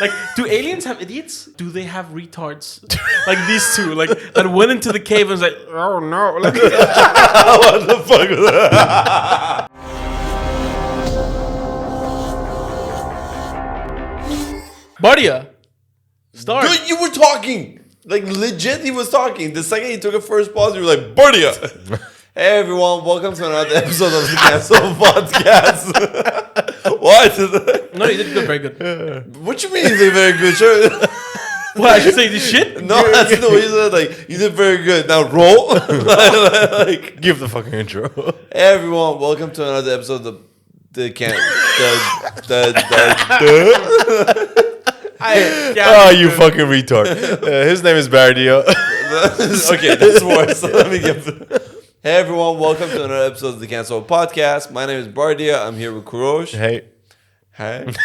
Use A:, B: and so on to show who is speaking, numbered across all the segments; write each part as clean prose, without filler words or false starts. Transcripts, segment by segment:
A: Like, do aliens have idiots? Do they have retards? Like these two, like that went into the cave and was like, oh no, like,
B: What the fuck was that?
A: Bardia. Start.
B: Dude, you were talking. Like, legit, he was talking. The second he took a first pause, you were like, Bardia. Hey, everyone. Welcome to another episode of the Cancellable Podcast. What?
A: No, you did good, very good.
B: What you mean you did very good? Sure.
A: What, I should say this shit?
B: No, that's the way you said. Like, you did very good. Now roll. Like,
C: Give the fucking intro.
B: hey, everyone. Welcome to another episode of the
C: Oh, you fucking retard. His name is Bardio.
B: Okay, that's worse. Let me get. Hey everyone, welcome to another episode of the Cancellable Podcast. My name is Bardia. I'm here with Kurosh.
C: Hey.
B: Hi. And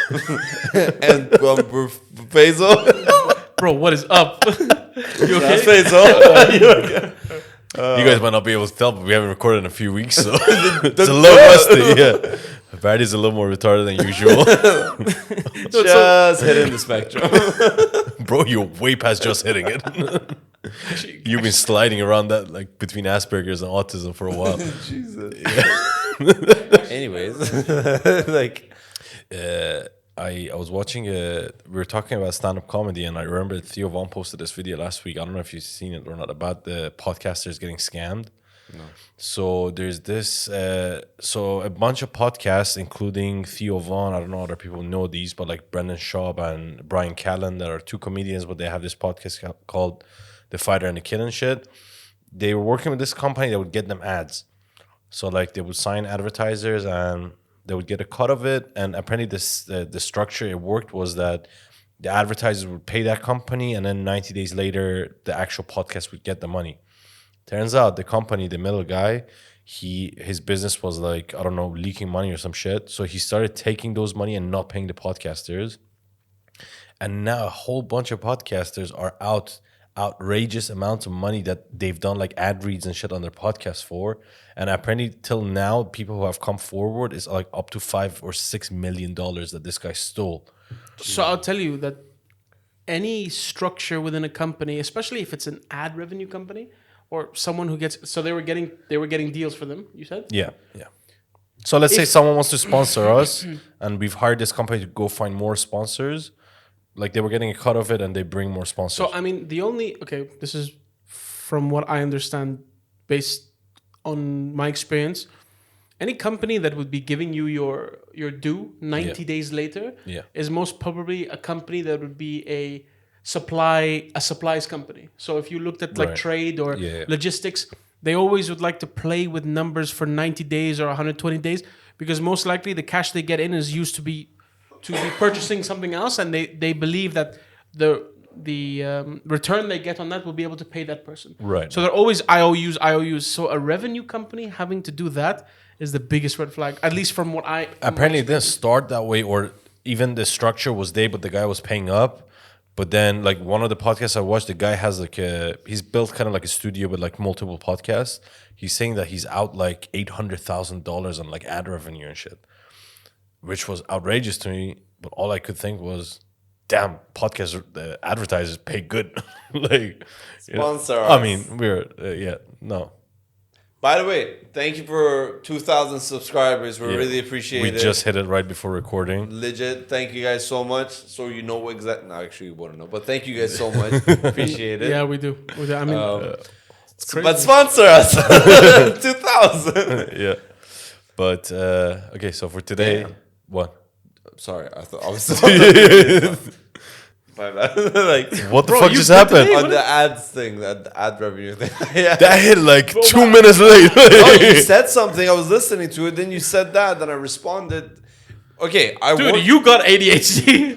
B: Faisal.
A: Bro, what is up? You
B: That's
A: okay?
B: Faisal. You okay?
C: You guys might not be able to tell, but we haven't recorded in a few weeks, so it's a little rusty. Yeah. Bardio's a little more retarded than usual.
B: Just hitting the spectrum.
C: Bro, you're way past just hitting it. You've been sliding around that, like, between Asperger's and autism for a while.
B: Jesus. Anyways, like,
C: I was watching we were talking about stand-up comedy, and I remember Theo Von posted this video last week. I don't know if you've seen it or not, about the podcasters getting scammed. No. So there's this so a bunch of podcasts, including Theo Von, I don't know other people know these, but like Brendan Schaub and Brian Callen, that are two comedians, but they have this podcast called The Fighter and the Kid and shit. They were working with this company that would get them ads. So like they would sign advertisers and they would get a cut of it, and apparently this the structure it worked was that the advertisers would pay that company, and then 90 days later the actual podcast would get the money. Turns out the company, the middle guy, his business was like, I don't know, leaking money or some shit. So he started taking those money and not paying the podcasters. And now a whole bunch of podcasters are outrageous amounts of money that they've done like ad reads and shit on their podcast for. And apparently till now, people who have come forward is like up to $5 or $6 million that this guy stole.
A: So I'll tell you that any structure within a company, especially if it's an ad revenue company or someone who gets, so they were getting deals for them, you said?
C: Yeah. So let's say someone wants to sponsor us and we've hired this company to go find more sponsors. Like they were getting a cut of it and they bring more sponsors.
A: So, I mean, this is from what I understand based on my experience. Any company that would be giving you your due 90 days later is most probably a company that would be a supplies company. So if you looked at like trade or logistics, they always would like to play with numbers for 90 days or 120 days because most likely the cash they get in is used to be purchasing something else, and they believe that the return they get on that will be able to pay that person.
C: Right.
A: So they're always IOUs. So a revenue company having to do that is the biggest red flag, at least from what I...
C: Apparently it didn't start that way, or even the structure was there, but the guy was paying up. But then, like, one of the podcasts I watched, the guy has like he's built kind of like a studio with like multiple podcasts. He's saying that he's out like $800,000 on like ad revenue and shit, which was outrageous to me. But all I could think was, damn, the advertisers pay good. Like,
B: sponsor us.
C: I mean, no.
B: By the way, thank you for 2,000 subscribers. We really appreciate it.
C: We just hit it right before recording.
B: Legit, thank you guys so much. So you know what exactly... No, actually, you wouldn't know. But thank you guys so much. Appreciate it.
A: Yeah, we do. I mean...
B: but sponsor us. 2,000.
C: Yeah. But, okay, so for today... What?
B: Sorry, I thought I was... My bad. Like,
C: what the fuck just happened?
B: On the ads thing, the ad revenue thing. Yeah.
C: That hit like 2 minutes late.
B: Oh, you said something. I was listening to it. Then you said that. Then I responded. Okay,
A: you got ADHD.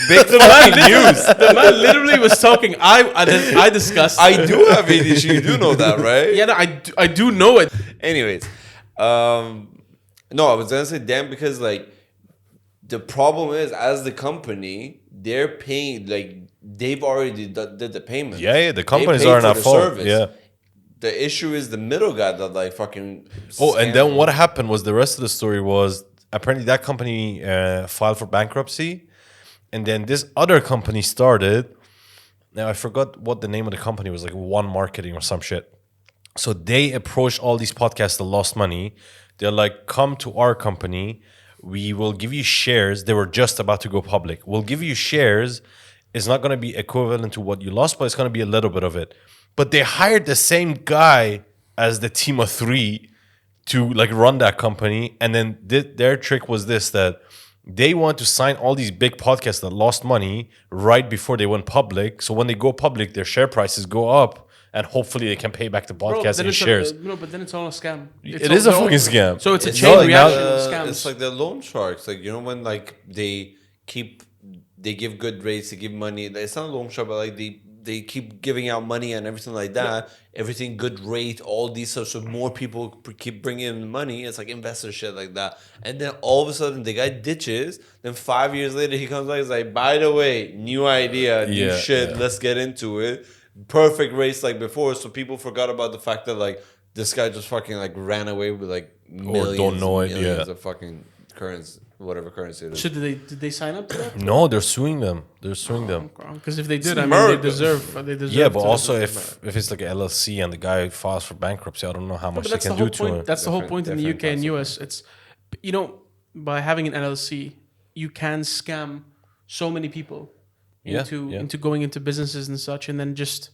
B: Big fucking news.
A: The man literally was talking. I discussed.
B: I do have ADHD. You do know that, right?
A: Yeah, no, I do know it.
B: Anyways, no, I was gonna say damn because like the problem is as the company. They're paying, like, they've already did the payment.
C: Yeah, the companies aren't at fault.
B: Service.
C: Yeah.
B: The issue is the middle guy that, like, fucking...
C: Oh, and then what happened was the rest of the story was apparently that company filed for bankruptcy, and then this other company started. Now I forgot what the name of the company was, like One Marketing or some shit. So they approached all these podcasts that lost money. They're like, come to our company. We will give you shares. They were just about to go public. We'll give you shares. It's not going to be equivalent to what you lost, but it's going to be a little bit of it. But they hired the same guy as the team of 3 to like run that company. And then their trick was this, that they want to sign all these big podcasts that lost money right before they went public. So when they go public, their share prices go up. And hopefully they can pay back the podcast in shares.
A: No, but then it's all a scam.
C: It is a fucking scam.
A: So it's a chain reaction of scams.
B: It's like the loan sharks. Like, you know, when like they give good rates, they give money. It's not a loan shark, but like they keep giving out money and everything like that. Yeah. Everything good rate, all these stuff. So more people keep bringing in money. It's like investor shit like that. And then all of a sudden the guy ditches. Then 5 years later he comes back. He's like, by the way, new idea, new shit. Let's get into it. Perfect race like before, so people forgot about the fact that like this guy just fucking like ran away with like millions of fucking currency, whatever currency it is.
A: So did they sign up to that?
C: No, they're suing them. Because
A: if they did, I mean, they deserve.
C: Yeah, but also if it's like an LLC and the guy files for bankruptcy, I don't know how much they can do to him.
A: That's the whole point in the UK and US. It's, you know, by having an LLC, you can scam so many people into going into businesses and such, and then just,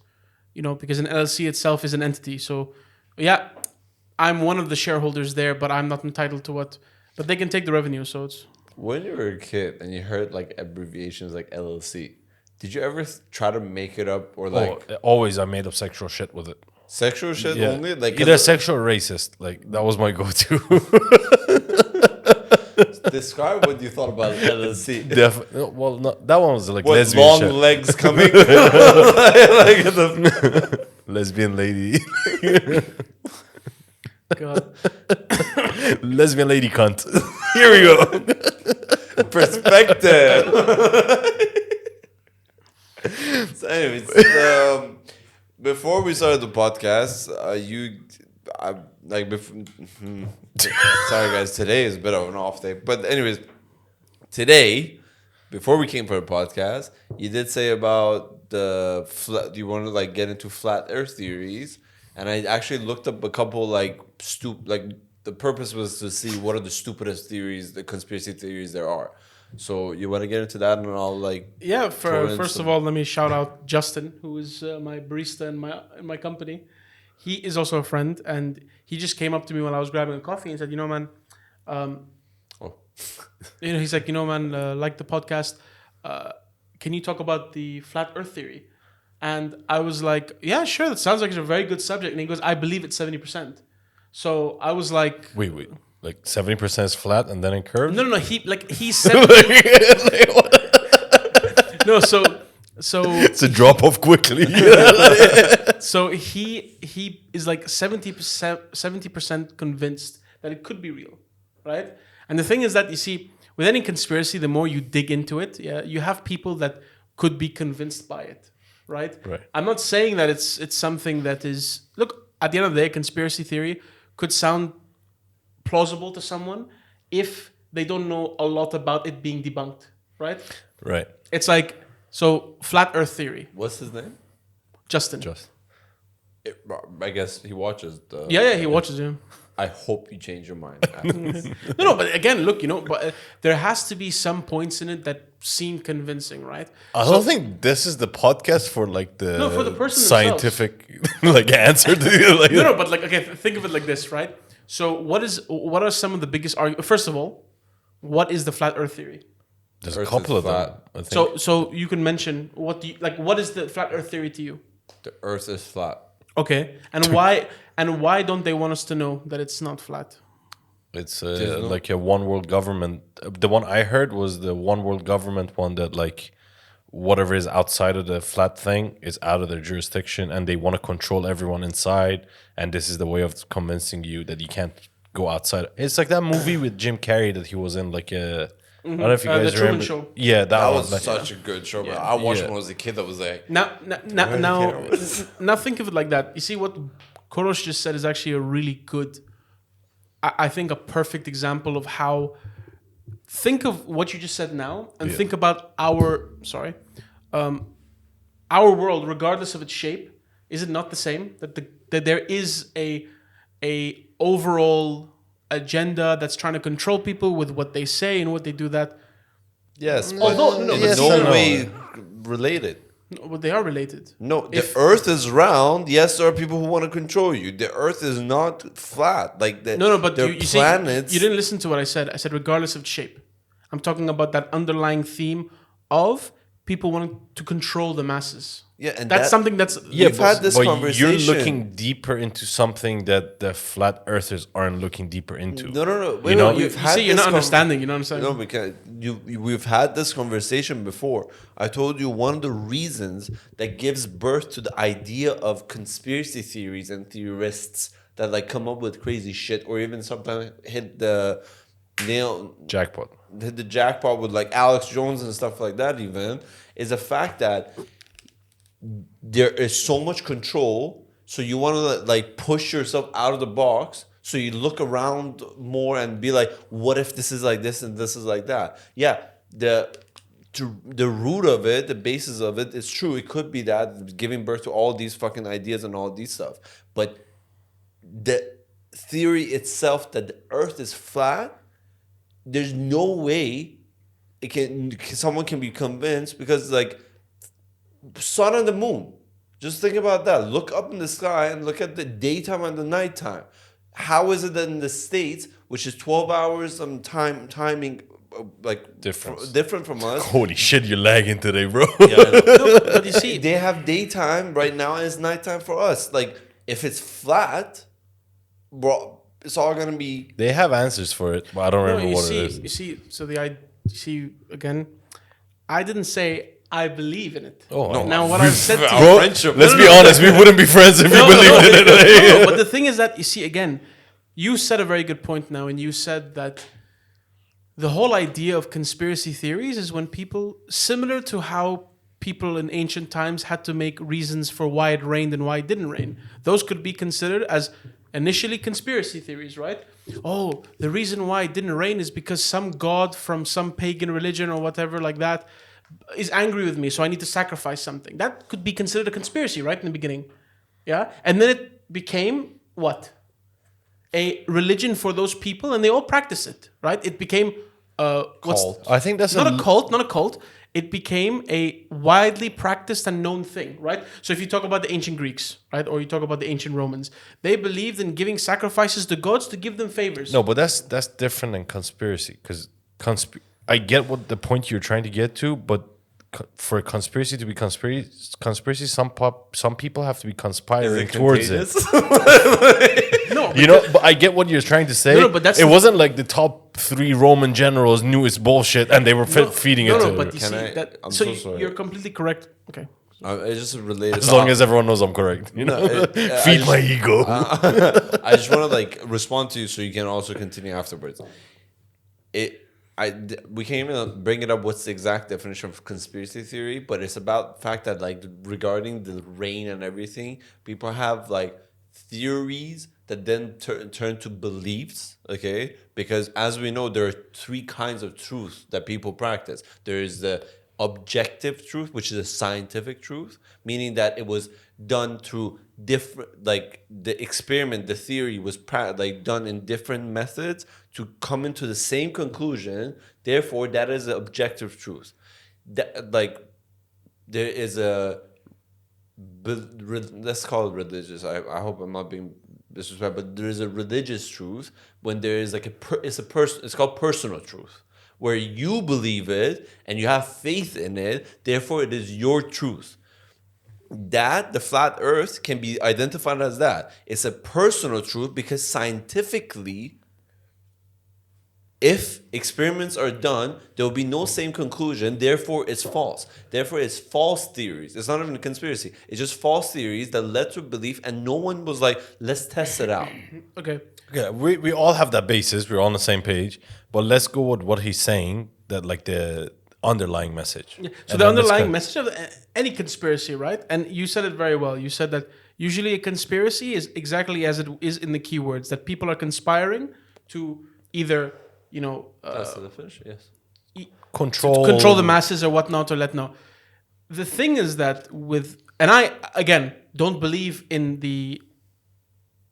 A: you know, because an LLC itself is an entity. So yeah, I'm one of the shareholders there, but I'm not entitled to what, but they can take the revenue. So it's,
B: when you were a kid and you heard like abbreviations like LLC, did you ever try to make it up or like?
C: Always, I made up sexual shit with it.
B: Sexual shit only, like
C: either sexual or racist. Like that was my go-to.
B: Describe what you thought about LLC.
C: Well, no, that one was like
B: what,
C: lesbian
B: long
C: shit.
B: legs coming,
C: lesbian lady.
A: God.
C: Lesbian lady cunt. Here we go.
B: Perspective. So anyways, before we started the podcast, sorry guys, today is a bit of an off day. But anyways, today, before we came for the podcast, you did say about you want to like get into flat Earth theories, and I actually looked up a couple like the purpose was to see what are the stupidest theories, the conspiracy theories there are. So you want to get into that, and I'll like
A: first of all, let me shout out Justin, who is my barista in my company. He is also a friend, and he just came up to me while I was grabbing a coffee and said, you know, man, you know, he's like, you know, man, like the podcast, can you talk about the flat Earth theory? And I was like, yeah, sure, that sounds like it's a very good subject. And he goes, I believe it's 70%. So I was like,
C: wait, like 70% is flat and then it curves?
A: No, he said, no, so
C: it's a drop off quickly.
A: So he is like 70% convinced that it could be real, right? And the thing is that, you see, with any conspiracy, the more you dig into it, you have people that could be convinced by it, right? I'm not saying that it's something that is, look, at the end of the day, conspiracy theory could sound plausible to someone if they don't know a lot about it being debunked, right?
C: Right.
A: It's like, so flat Earth theory.
B: What's his name?
A: Justin.
B: I guess he watches.
A: He watches him.
B: I hope you change your mind after this.
A: No, but again, look, you know, but there has to be some points in it that seem convincing, right?
C: I don't think this is the podcast for like
A: for the person
C: scientific like answer to like.
A: No, but like, okay, think of it like this, right? So what are some of the biggest arguments? First of all, what is the flat Earth theory?
C: There's a couple of them. I think.
A: So you can mention what is the flat Earth theory to you?
B: The Earth is flat.
A: Okay, and why don't they want us to know that it's not flat?
C: It's like a one world government. The one I heard was the one world government one, that like whatever is outside of the flat thing is out of their jurisdiction, and they want to control everyone inside. And this is the way of convincing you that you can't go outside. It's like that movie with Jim Carrey that he was in, like a. I don't know if you guys
A: the Truman
C: remember.
A: Show.
C: Yeah,
B: that was such a good show. But I watched it when I was a kid. That was like
A: now think of it like that. You see what Korosh just said is actually a really good, I think, a perfect example of how think of what you just said now, and think about our world, regardless of its shape. Is it not the same that there is a overall agenda that's trying to control people with what they say and what they do? That
B: Yes,
A: although
B: no way related.
A: no, but they are related.
B: No, the Earth is round. Yes, there are people who want to control you. The Earth is not flat. Like the
A: But
B: there are
A: you see,
B: planets.
A: you didn't listen to what I said. I said regardless of shape. I'm talking about that underlying theme of people wanting to control the masses.
B: Yeah, and
A: that's something that's
B: we've had this
C: but
B: conversation.
C: you're looking deeper into something that the flat earthers aren't looking deeper into.
B: No.
C: You know,
A: you see, you're not understanding. You know what I'm saying?
B: No, because we've had this conversation before. I told you one of the reasons that gives birth to the idea of conspiracy theories and theorists that like come up with crazy shit, or even sometimes hit the
C: Jackpot.
B: hit the jackpot with like Alex Jones and stuff like that. Even is the fact that there is so much control, so you want to like push yourself out of the box, so you look around more and be like, what if this is like this and this is like that? Yeah, the root of it, the basis of it is true. It could be that giving birth to all these fucking ideas and all these stuff, but the theory itself that the earth is flat, there's no way someone can be convinced, because like sun and the moon, just think about that. Look up in the sky and look at the daytime and the nighttime. How is it that in the States, which is 12 hours timing like different from us?
C: Holy shit, you're lagging today, bro.
B: Yeah,
A: But you see,
B: they have daytime right now and it's nighttime for us. Like if it's flat, bro, it's all gonna be.
C: They have answers for it, but I don't remember what it is.
A: You see, again, I didn't say I believe in it.
C: Oh, no.
A: Now what I've said to
C: Bro,
A: you,
C: let's be honest, we wouldn't be friends if we believed in it.
A: no, but the thing is that, you see, again, you said a very good point now, and you said that the whole idea of conspiracy theories is when people, similar to how people in ancient times had to make reasons for why it rained and why it didn't rain, those could be considered as initially conspiracy theories, right? Oh, the reason why it didn't rain is because some god from some pagan religion or whatever like that is angry with me, so I need to sacrifice something. That could be considered a conspiracy, right, in the beginning. Yeah? And then it became what? A religion for those people, and they all practice it, right? It became
C: Cult. I think that's
A: not a cult. It became a widely practiced and known thing, right? So if you talk about the ancient Greeks, right, or you talk about the ancient Romans, they believed in giving sacrifices to gods to give them favors.
C: No, but that's different than conspiracy, because I get what the point you're trying to get to, but for a conspiracy to be conspiracy, some people have to be conspiring towards it.
A: No,
C: You know, but I get what you're trying to say.
A: No, but
C: it wasn't like the top 3 Roman generals knew it's bullshit and they were feeding it to
A: No, but you
B: Can
A: see
B: I-
A: that.
B: I'm
A: So
B: so sorry.
A: you're completely correct. Okay.
B: It's just related.
C: as long as everyone knows I'm correct. You know, feed my ego.
B: I just want to like respond to you so you can also continue afterwards. We can't even bring it up what's the exact definition of conspiracy theory, but it's about the fact that like regarding the rain and everything, people have like theories that then turn to beliefs, okay? Because as we know, there are 3 kinds of truth that people practice. There is the objective truth, which is a scientific truth, meaning that it was done through different, like the experiment, the theory was done in different methods to come into the same conclusion. Therefore, that is the objective truth. That like there is let's call it religious. I hope I'm not being disrespectful, but there is a religious truth when there is like it's called personal truth, where you believe it and you have faith in it, therefore it is your truth. That the flat earth can be identified as that. It's a personal truth because scientifically, if experiments are done, there will be no same conclusion, therefore it's false. Therefore it's false theories. It's not even a conspiracy. It's just false theories that led to belief and no one was like, let's test it out.
A: Okay.
C: Yeah, we all have that basis. We're all on the same page. But let's go with what he's saying, that like the underlying message.
A: Yeah. So the underlying message of any conspiracy, right? And you said it very well. You said that usually a conspiracy is exactly as it is in the keywords, that people are conspiring to either
B: That's the fish. Yes.
C: Control
A: the masses or whatnot or let know. The thing is that and I again don't believe in the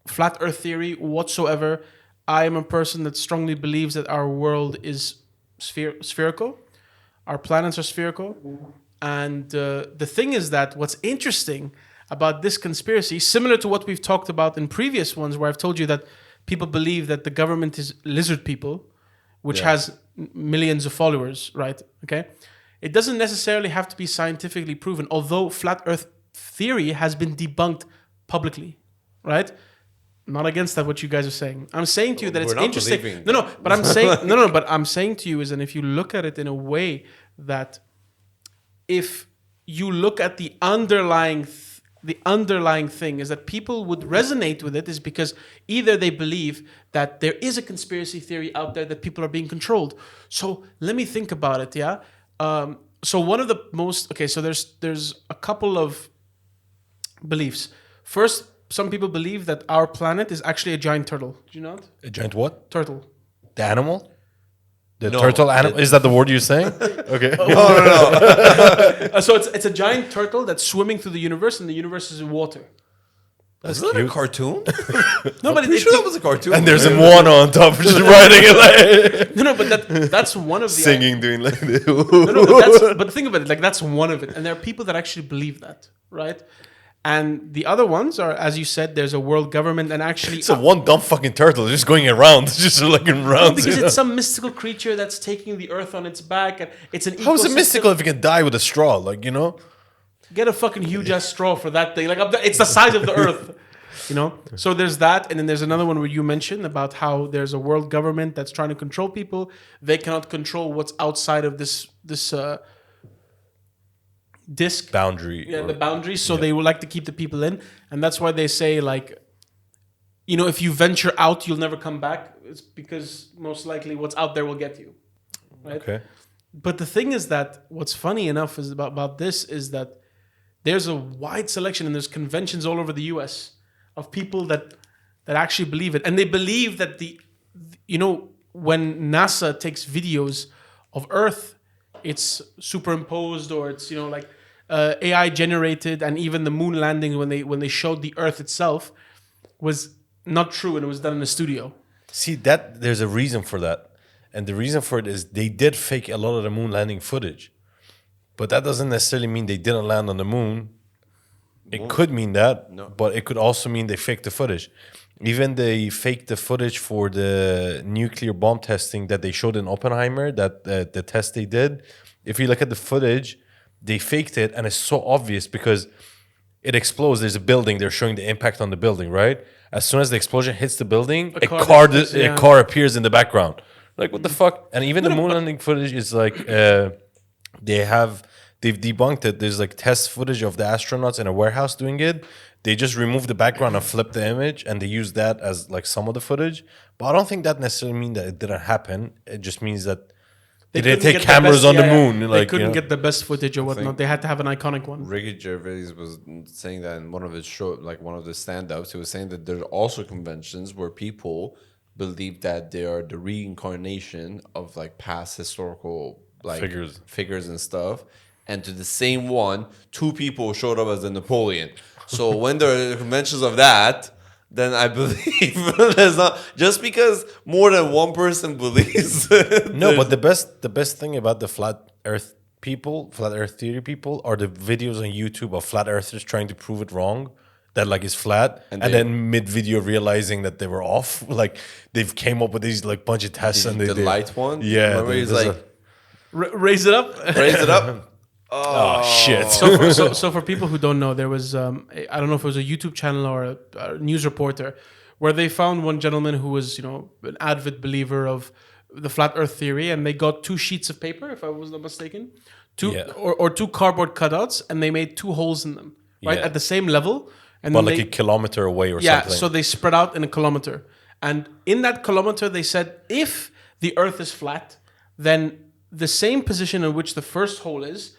A: flat Earth theory whatsoever. I am a person that strongly believes that our world is spherical, our planets are spherical, and the thing is that what's interesting about this conspiracy, similar to what we've talked about in previous ones, where I've told you that people believe that the government is lizard people, which has millions of followers, right? Okay. It doesn't necessarily have to be scientifically proven, although flat Earth theory has been debunked publicly, right? Not against that, what you guys are saying. I'm saying to you that it's interesting. But I'm saying but I'm saying to you is, and if you look at it in a way that if you look at the underlying thing is that people would resonate with it is because either they believe that there is a conspiracy theory out there that people are being controlled. So let me think about it, yeah? So one of the most... Okay, so there's a couple of beliefs. First, some people believe that our planet is actually a giant turtle. Do you know it?
C: A giant what?
A: Turtle.
C: The animal? The turtle animal? Is that the word you're saying? Okay.
B: No.
A: So it's a giant turtle that's swimming through the universe, and the universe is in water.
B: Is that a cartoon?
A: No, but
B: I'm sure that was a cartoon.
C: And there's a moana on top just riding it like...
A: No, but that's one of the...
C: Singing, doing like...
A: But think about it, like that's one of it. And there are people that actually believe that, right? And the other ones are, as you said, there's a world government and actually...
C: It's one dumb fucking turtle just going around, just like in rounds.
A: Because it's some mystical creature that's taking the earth on its back, and it's an ecosystem.
C: How is it mystical if you can die with a straw? Like, you know?
A: Get a fucking huge ass straw for that thing. Like it's the size of the earth, you know. So there's that, and then there's another one where you mentioned about how there's a world government that's trying to control people. They cannot control what's outside of this disc
C: boundary.
A: Yeah, the boundaries. So they would like to keep the people in, and that's why they say like, you know, if you venture out, you'll never come back. It's because most likely what's out there will get you, right?
C: Okay.
A: But the thing is that what's funny enough is about this is that there's a wide selection and there's conventions all over the US of people that actually believe it. And they believe that when NASA takes videos of Earth, it's superimposed or it's, like AI generated, and even the moon landing when they showed the Earth itself was not true and it was done in a studio.
C: See, that there's a reason for that. And the reason for it is they did fake a lot of the moon landing footage. But that doesn't necessarily mean they didn't land on the moon. It could mean that, but it could also mean they faked the footage. Even they faked the footage for the nuclear bomb testing that they showed in Oppenheimer, that the test they did. If you look at the footage, they faked it, and it's so obvious because it explodes. There's a building. They're showing the impact on the building, right? As soon as the explosion hits the building, a car appears in the background. Like, what the fuck? And even the moon landing footage is like... They've debunked it. There's like test footage of the astronauts in a warehouse doing it. They just remove the background and flip the image, and they use that as like some of the footage. But I don't think that necessarily means that it didn't happen. It just means that they didn't take cameras on the moon.
A: They couldn't get the best footage or whatnot. They had to have an iconic one.
B: Ricky Gervais was saying that in one of his shows, like one of the stand-ups. He was saying that there's also conventions where people believe that they are the reincarnation of like past historical like figures and stuff. And to the same one, two people showed up as the Napoleon. So when there are conventions of that, then I believe there's not just because more than one person believes.
C: No, but the best thing about the flat Earth theory people, are the videos on YouTube of flat earthers trying to prove it wrong, that like it's flat, and then mid video realizing that they were off. Like they've came up with these like bunch of tests and
B: the light one.
C: Yeah,
B: remember he's like
A: raise it up.
B: Raise it up.
C: Oh shit!
A: So for people who don't know, there was I don't know if it was a YouTube channel or a news reporter where they found one gentleman who was an avid believer of the flat Earth theory, and they got 2 sheets of paper, if I was not mistaken, or 2 cardboard cutouts, and they made 2 holes in them at the same level, and
C: but like a kilometer away or something.
A: Yeah, so they spread out in a kilometer, and in that kilometer they said if the Earth is flat, then the same position in which the first hole is.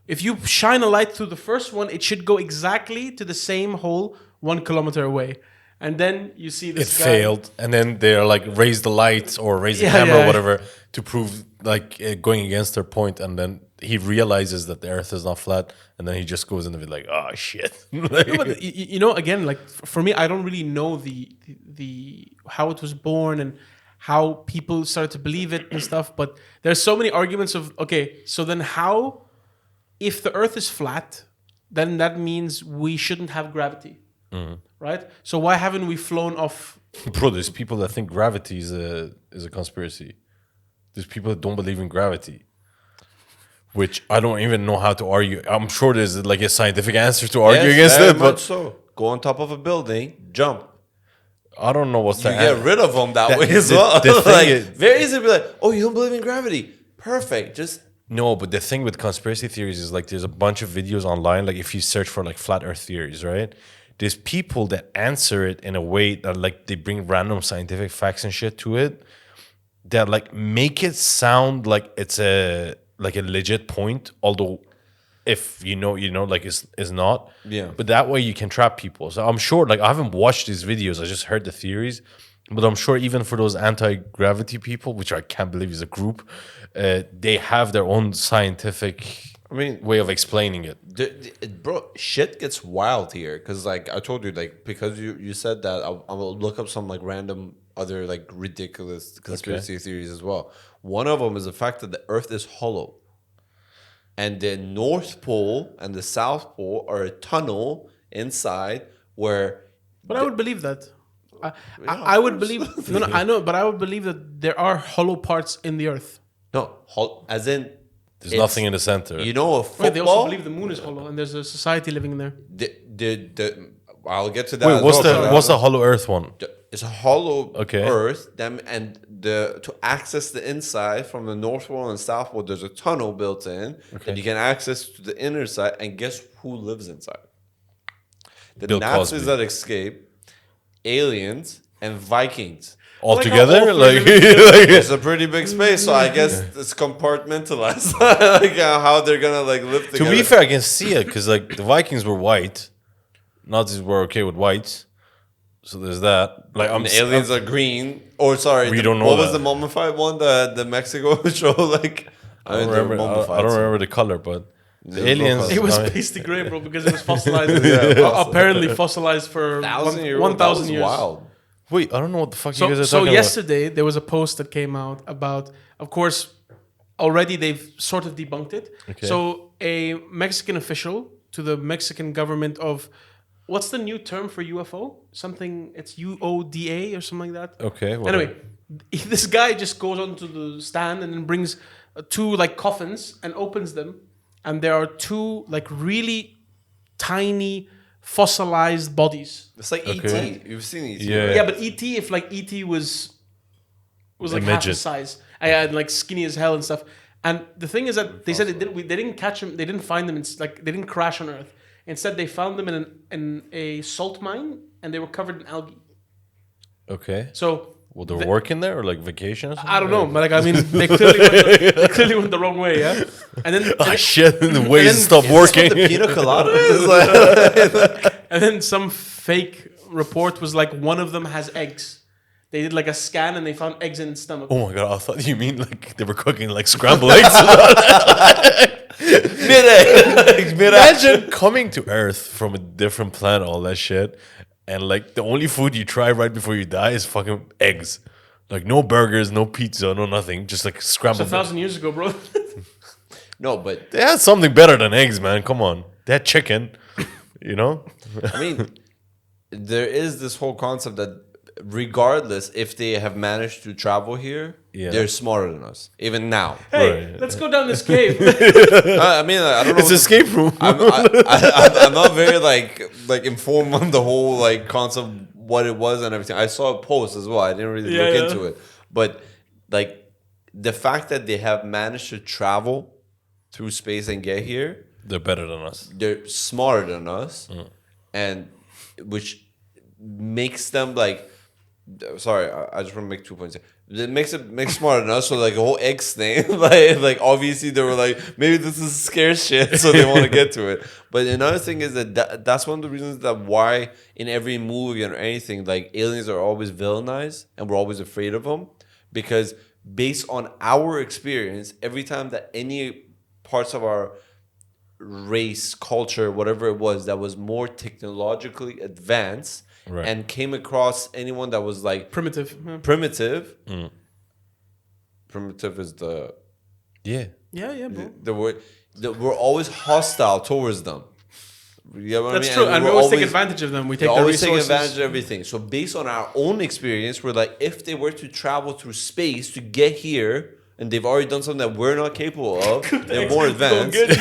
A: If you shine a light through the first one, it should go exactly to the same hole 1 kilometer away. And then you see
C: It
A: this guy.
C: failed, and then they're like raise the lights or raise the camera or whatever to prove like going against their point, and then he realizes that the Earth is not flat, and then he just goes into it like, oh shit. Like,
A: No, but again, like for me, I don't really know the how it was born and how people started to believe it and stuff. But there's so many arguments of so then how, if the Earth is flat, then that means we shouldn't have gravity, right? So why haven't we flown off?
C: bro, there's people that think gravity is a conspiracy. There's people that don't believe in gravity, which I don't even know how to argue. I'm sure there's like a scientific answer to argue against
B: very
C: it,
B: much
C: but
B: so. Go on top of a building, jump.
C: I don't know what's
B: You
C: the
B: get rid of them that way as
C: the-
B: well.
C: the thing
B: Like,
C: is-
B: very easy to be like, oh, you don't believe in gravity? Perfect. Just
C: No, but the thing with conspiracy theories is like there's a bunch of videos online. Like if you search for like flat Earth theories, right? There's people that answer it in a way that like they bring random scientific facts and shit to it that like make it sound like it's a legit point, although if you know, like it's not.
B: Yeah.
C: But that way you can trap people. So I'm sure, like I haven't watched these videos, I just heard the theories. But I'm sure even for those anti-gravity people, which I can't believe is a group, they have their own scientific way of explaining it.
B: bro, shit gets wild here. Because, like, I told you, like, because you said that, I will look up some, like, random other, like, ridiculous conspiracy theories as well. One of them is the fact that the Earth is hollow. And the North Pole and the South Pole are a tunnel inside where...
A: But I would believe that. I would believe. No, I know, but I would believe that there are hollow parts in the Earth.
B: No, as in...
C: There's nothing in the center.
B: You know, a football...
A: Wait, they also believe the moon is hollow, and there's a society living there.
B: I'll get to that.
C: Wait,
B: as
C: what's
B: well.
C: what's the hollow Earth one?
B: It's a hollow
C: Okay.
B: Earth. To access the inside from the North Pole and South Pole, there's a tunnel built in that you can access to the inner side. And guess who lives inside? The
C: Bill
B: Nazis
C: Cosby.
B: that escaped, aliens, and Vikings.
C: All
A: Like
C: together?
A: how all
C: Like,
B: It's a pretty big space, so I guess it's compartmentalized. Like how they're gonna like live
C: to
B: together.
C: be fair, I can see it because like the Vikings were white, Nazis were okay with whites, so there's that. Like
B: And the aliens are green. Or sorry,
C: We don't know
B: what was
C: that.
B: the mummified one? The Mexico show. Like
C: I don't
B: they're
C: remember. I
B: mummified,
C: don't
B: so-
C: remember the color, but the
B: There's no
C: aliens.
B: color.
A: It was
C: I mean,
A: pasty gray, bro, because it was fossilized.
B: Yeah,
A: Apparently fossilized for 1,000 years.
B: Wild.
C: wait, I don't know what the fuck you guys
A: So,
C: are
A: so
C: talking
A: yesterday there was a post that came out about, of course, already they've sort of debunked it.
C: Okay.
A: So a Mexican official to the Mexican government of, what's the new term for UFO? Something, it's UODA or something like that.
C: about. Okay. whatever.
A: Anyway, this guy just goes onto the stand and then brings two like coffins and opens them, and there are two like really tiny fossilized bodies.
B: It's like
C: Okay.
B: ET. You've seen ET.
C: Yeah.
B: right?
A: Yeah, but ET, if like ET was like half
C: midget.
A: his size, I had like skinny as hell and stuff. And the thing is that they said they didn't catch him. They didn't find them. Like they didn't crash on Earth. Instead, they found them in a salt mine, and they were covered in algae.
C: Okay.
A: So
C: Well, they're working there or like vacation or something?
A: I don't know, but like I mean, they clearly went the wrong way, yeah. And then
C: Oh shit! The waves
A: then-
C: stopped
B: Is this
C: working.
B: what the pina colada is? Like,
A: and then some fake report was like one of them has eggs. They did like a scan and they found eggs in its stomach.
C: Oh my god! I thought you mean like they were cooking like scrambled eggs. Imagine coming to Earth from a different planet, all that shit, and like the only food you try right before you die is fucking eggs. Like no burgers, no pizza, no nothing, just like
A: It's
C: scrambled.
A: 1,000 years ago, bro.
B: no, but
C: They had something better than eggs, man. Come on, they had chicken. You know?
B: I mean, there is this whole concept that regardless if they have managed to travel here,
C: Yeah.
B: they're smarter than us, even now.
A: Hey, let's go down this cave.
B: I mean, I don't know.
C: It's escape room.
B: I'm not very like informed on the whole like concept, what it was and everything. I saw a post as well. I didn't really look into it, but like the fact that they have managed to travel through space and get here,
C: They're better than us.
B: they're smarter than us, and which makes them like. Sorry, I just want to make 2 points here. It makes smarter than us. So like the whole eggs thing, like obviously they were like, maybe this is scarce shit, so they want to get to it. But another thing is that's one of the reasons that why in every movie or anything, like aliens are always villainized and we're always afraid of them, because based on our experience, every time that any parts of our race, culture, whatever it was that was more technologically advanced. Right. And came across anyone that was like
A: primitive.
B: Primitive is the
A: bro.
B: word. We're always hostile towards them. You know what
A: That's
B: I mean?
A: true, and we always take advantage of them. We take the
B: always
A: resources.
B: take advantage of everything. So based on our own experience, we're like, if they were to travel through space to get here, and they've already done something that we're not capable of, they're more advanced.
C: Imagine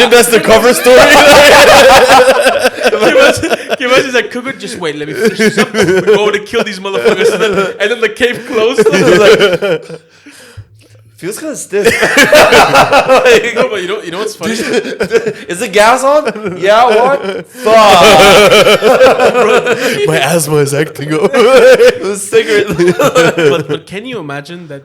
C: that's the cover story.
A: Can you imagine that Cougar? Just wait, let me finish this up. We go to kill these motherfuckers, and then the cave closed.
B: Feels kind of stiff.
A: No, but you know what's funny?
B: Is the gas on? Yeah, what? Fuck.
C: My asthma is acting up.
B: The cigarette.
A: But can you imagine that?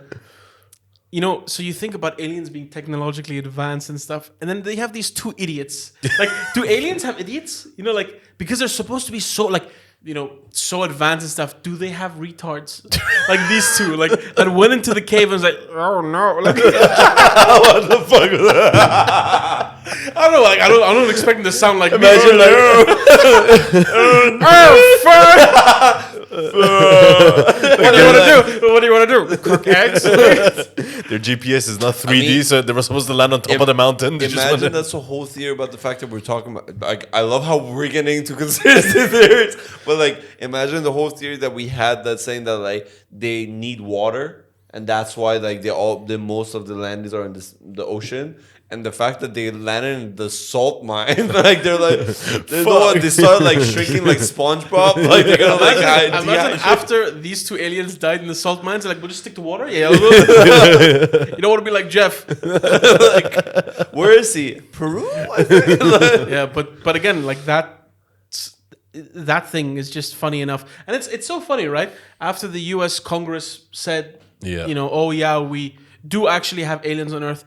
A: You know, so you think about aliens being technologically advanced and stuff, and then they have these two idiots. Like, do aliens have idiots? You know, like, because they're supposed to be so, like, you know, so advanced and stuff. Do they have retards? Like these two, like, that went into the cave and was like, oh no. Like,
C: What the fuck was that?
A: I don't know, like, I don't expect them to sound like
C: Imagine
A: me. What do you want to do? What do you want to do? Cook eggs?
C: Their GPS is not 3D, so they were supposed to land on top of the mountain.
B: Imagine that's the whole theory about the fact that we're talking about. Like, I love how we're getting into conspiracy theories, but like, imagine the whole theory that we had that's saying that like they need water, and that's why like most of the landings are in the ocean. And the fact that they landed in the salt mine, like they're like, they started like shrinking like SpongeBob, like they're gonna like
A: imagine after these two aliens died in the salt mines, they're like, we'll just stick to water. Yeah, you don't want to be like Jeff.
B: Like, where is he? Peru? I think.
A: Yeah, but again, like that thing is just funny enough, and it's so funny, right? After the U.S. Congress said, you know, oh yeah, we do actually have aliens on Earth.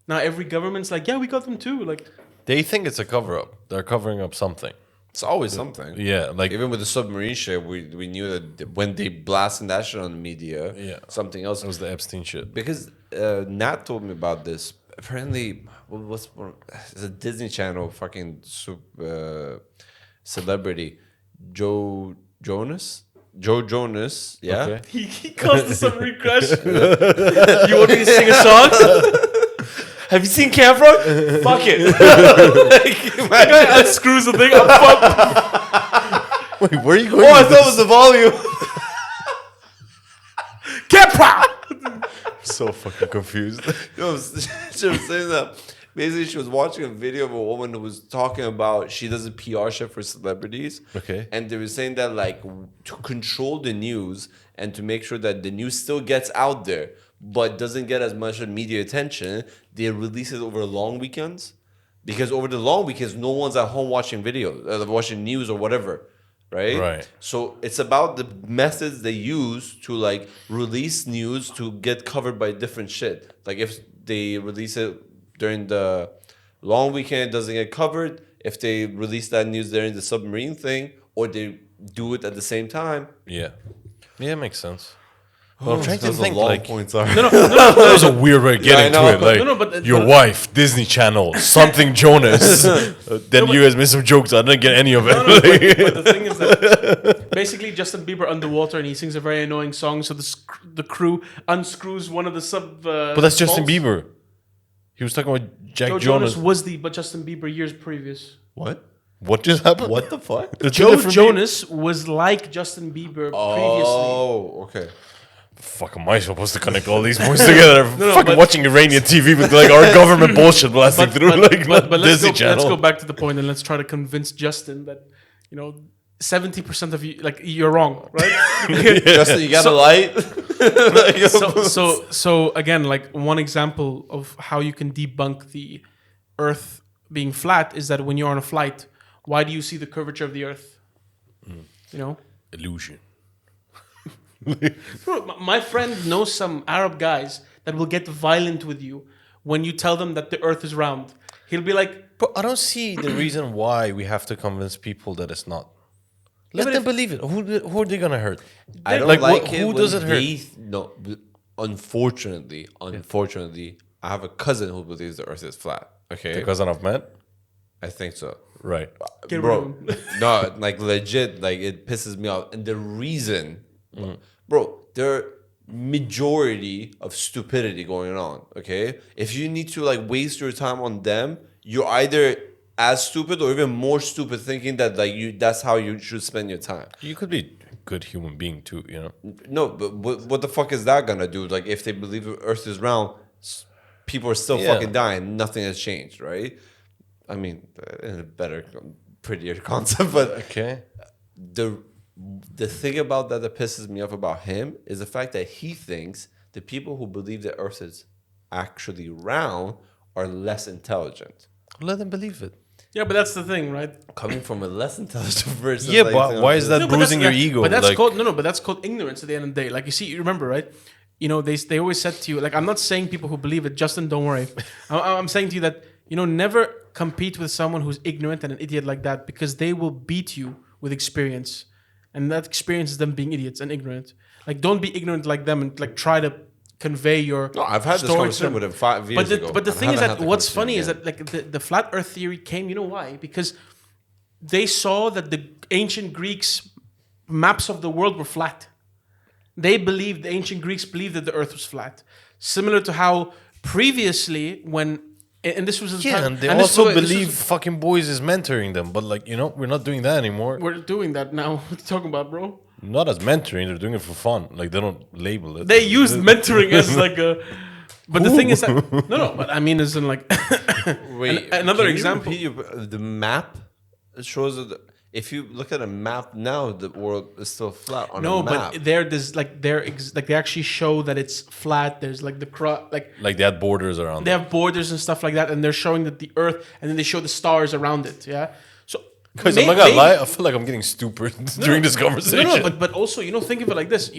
A: Now every government's like, yeah, we got them too. Like,
C: they think it's a cover-up. They're covering up something.
B: It's always something.
C: Yeah, like
B: even with the submarine shit, we knew that when they blasted that shit on the media, something else.
C: It was the Epstein shit.
B: Because Nat told me about this. Apparently, it's a Disney Channel fucking celebrity, Joe Jonas, yeah.
A: Okay. He calls the submarine crash. You want me to sing a song?
B: Have you seen Camp Rock? Fuck it.
A: Like, guy unscrews the thing.
C: Wait, where are you going?
B: Oh, I thought it was the volume.
A: Camp Rock.
C: So fucking confused.
B: No, she was saying that. Basically, she was watching a video of a woman who was talking about she does a PR shit for celebrities.
C: Okay.
B: And they were saying that like to control the news and to make sure that the news still gets out there but doesn't get as much media attention, they release it over long weekends. Because over the long weekends, no one's at home watching videos, watching news or whatever. Right? So it's about the methods they use to like release news to get covered by different shit. Like if they release it during the long weekend, it doesn't get covered. If they release that news during the submarine thing, or they do it at the same time.
C: Yeah, it makes sense. Well, I'm trying to think
B: long
C: like
B: points are.
A: No.
C: That was a weird way of getting to it. Like
A: but
C: your wife, Disney Channel, something Jonas. Then you guys made some jokes. I didn't get any of it.
A: But the thing is that basically Justin Bieber underwater and he sings a very annoying song. So the crew unscrews one of the sub.
C: But that's Justin Bieber. He was talking about
A: Joe
C: Jonas.
A: was but Justin Bieber years previous.
B: What?
C: What just happened?
B: What the fuck?
A: Joe Jonas was like Justin Bieber previously.
B: Oh, okay.
C: Fuck, am I supposed to connect all these points together?
A: but
C: watching Iranian TV with like our government bullshit blasting through
A: but let's
C: Disney Channel.
A: Let's go back to the point and let's try to convince Justin that 70% of you you're wrong, right?
B: Justin, you got a light.
A: So again, like one example of how you can debunk the Earth being flat is that when you're on a flight, why do you see the curvature of the Earth?
C: Illusion.
A: Bro, my friend knows some Arab guys that will get violent with you when you tell them that the earth is round. He'll be like,
C: But I don't see the reason why we have to convince people that it's not. Let
A: but
C: them believe it. Who are they gonna hurt?
B: I don't
C: Like,
B: like it.
C: who
B: when
C: does it hurt?
B: No, unfortunately, I have a cousin who believes the Earth is flat. Okay,
C: The cousin of man?
B: I think so.
C: Right.
A: Get
B: Bro,
A: rid
B: no, like legit, like it pisses me off. And the reason, bro, there are majority of stupidity going on. Okay, if you need to like waste your time on them, you're either as stupid or even more stupid thinking that like that's how you should spend your time.
C: You could be a good human being too, you know.
B: No, but what the fuck is that gonna do? Like if they believe the Earth is round, people are still fucking dying. Nothing has changed, right? I mean, in a better, prettier concept, but
C: Okay.
B: the thing about that pisses me off about him is the fact that he thinks the people who believe the Earth is actually round are less intelligent.
C: Let them believe it.
A: Yeah, but that's the thing, right?
B: Coming from a less intelligent person.
C: Yeah,
B: like,
C: but why is that
A: No, but
C: bruising your
A: that's-
C: ego?
A: But that's
C: Like,
A: called but that's called ignorance at the end of the day. Like you see, you remember, right? You know, they always said to you, like I'm not saying people who believe it, Justin, don't worry. I'm saying to you that never compete with someone who's ignorant and an idiot like that because they will beat you with experience, and that experience is them being idiots and ignorant. Like don't be ignorant like them and like try to convey your.
B: No, I've had this
A: story to
B: conversation
A: them.
B: with him 5 years ago.
A: But the
B: I
A: thing is
B: haven't
A: that
B: had the
A: what's funny is
B: conversation
A: that like the flat Earth theory came. You know why? Because they saw that the ancient Greeks' maps of the world were flat. The ancient Greeks believed that the Earth was flat. Similar to how previously, and this was
C: yeah, and they
A: and this
C: also
A: was- this
C: believe
A: was-
C: fucking boys is mentoring them. But like, we're not doing that anymore.
A: we're doing that now. What are you talking about, bro?
C: Not as mentoring, they're doing it for fun. Like they don't label it.
A: They used mentoring as like a. But the thing is that no. But I mean, as in like
B: Wait,
A: another
B: can you
A: example.
B: repeat the map shows that if you look at a map now, the world is still flat on
A: No,
B: a map.
A: but they actually show that it's flat. There's like
C: Like they had borders around
A: they
C: it.
A: have borders and stuff like that, and they're showing that the Earth, and then they show the stars around it. Yeah. So
C: Guys, I'm not gonna lie, I feel like I'm getting stupid during this conversation.
A: No, but also think of it like this.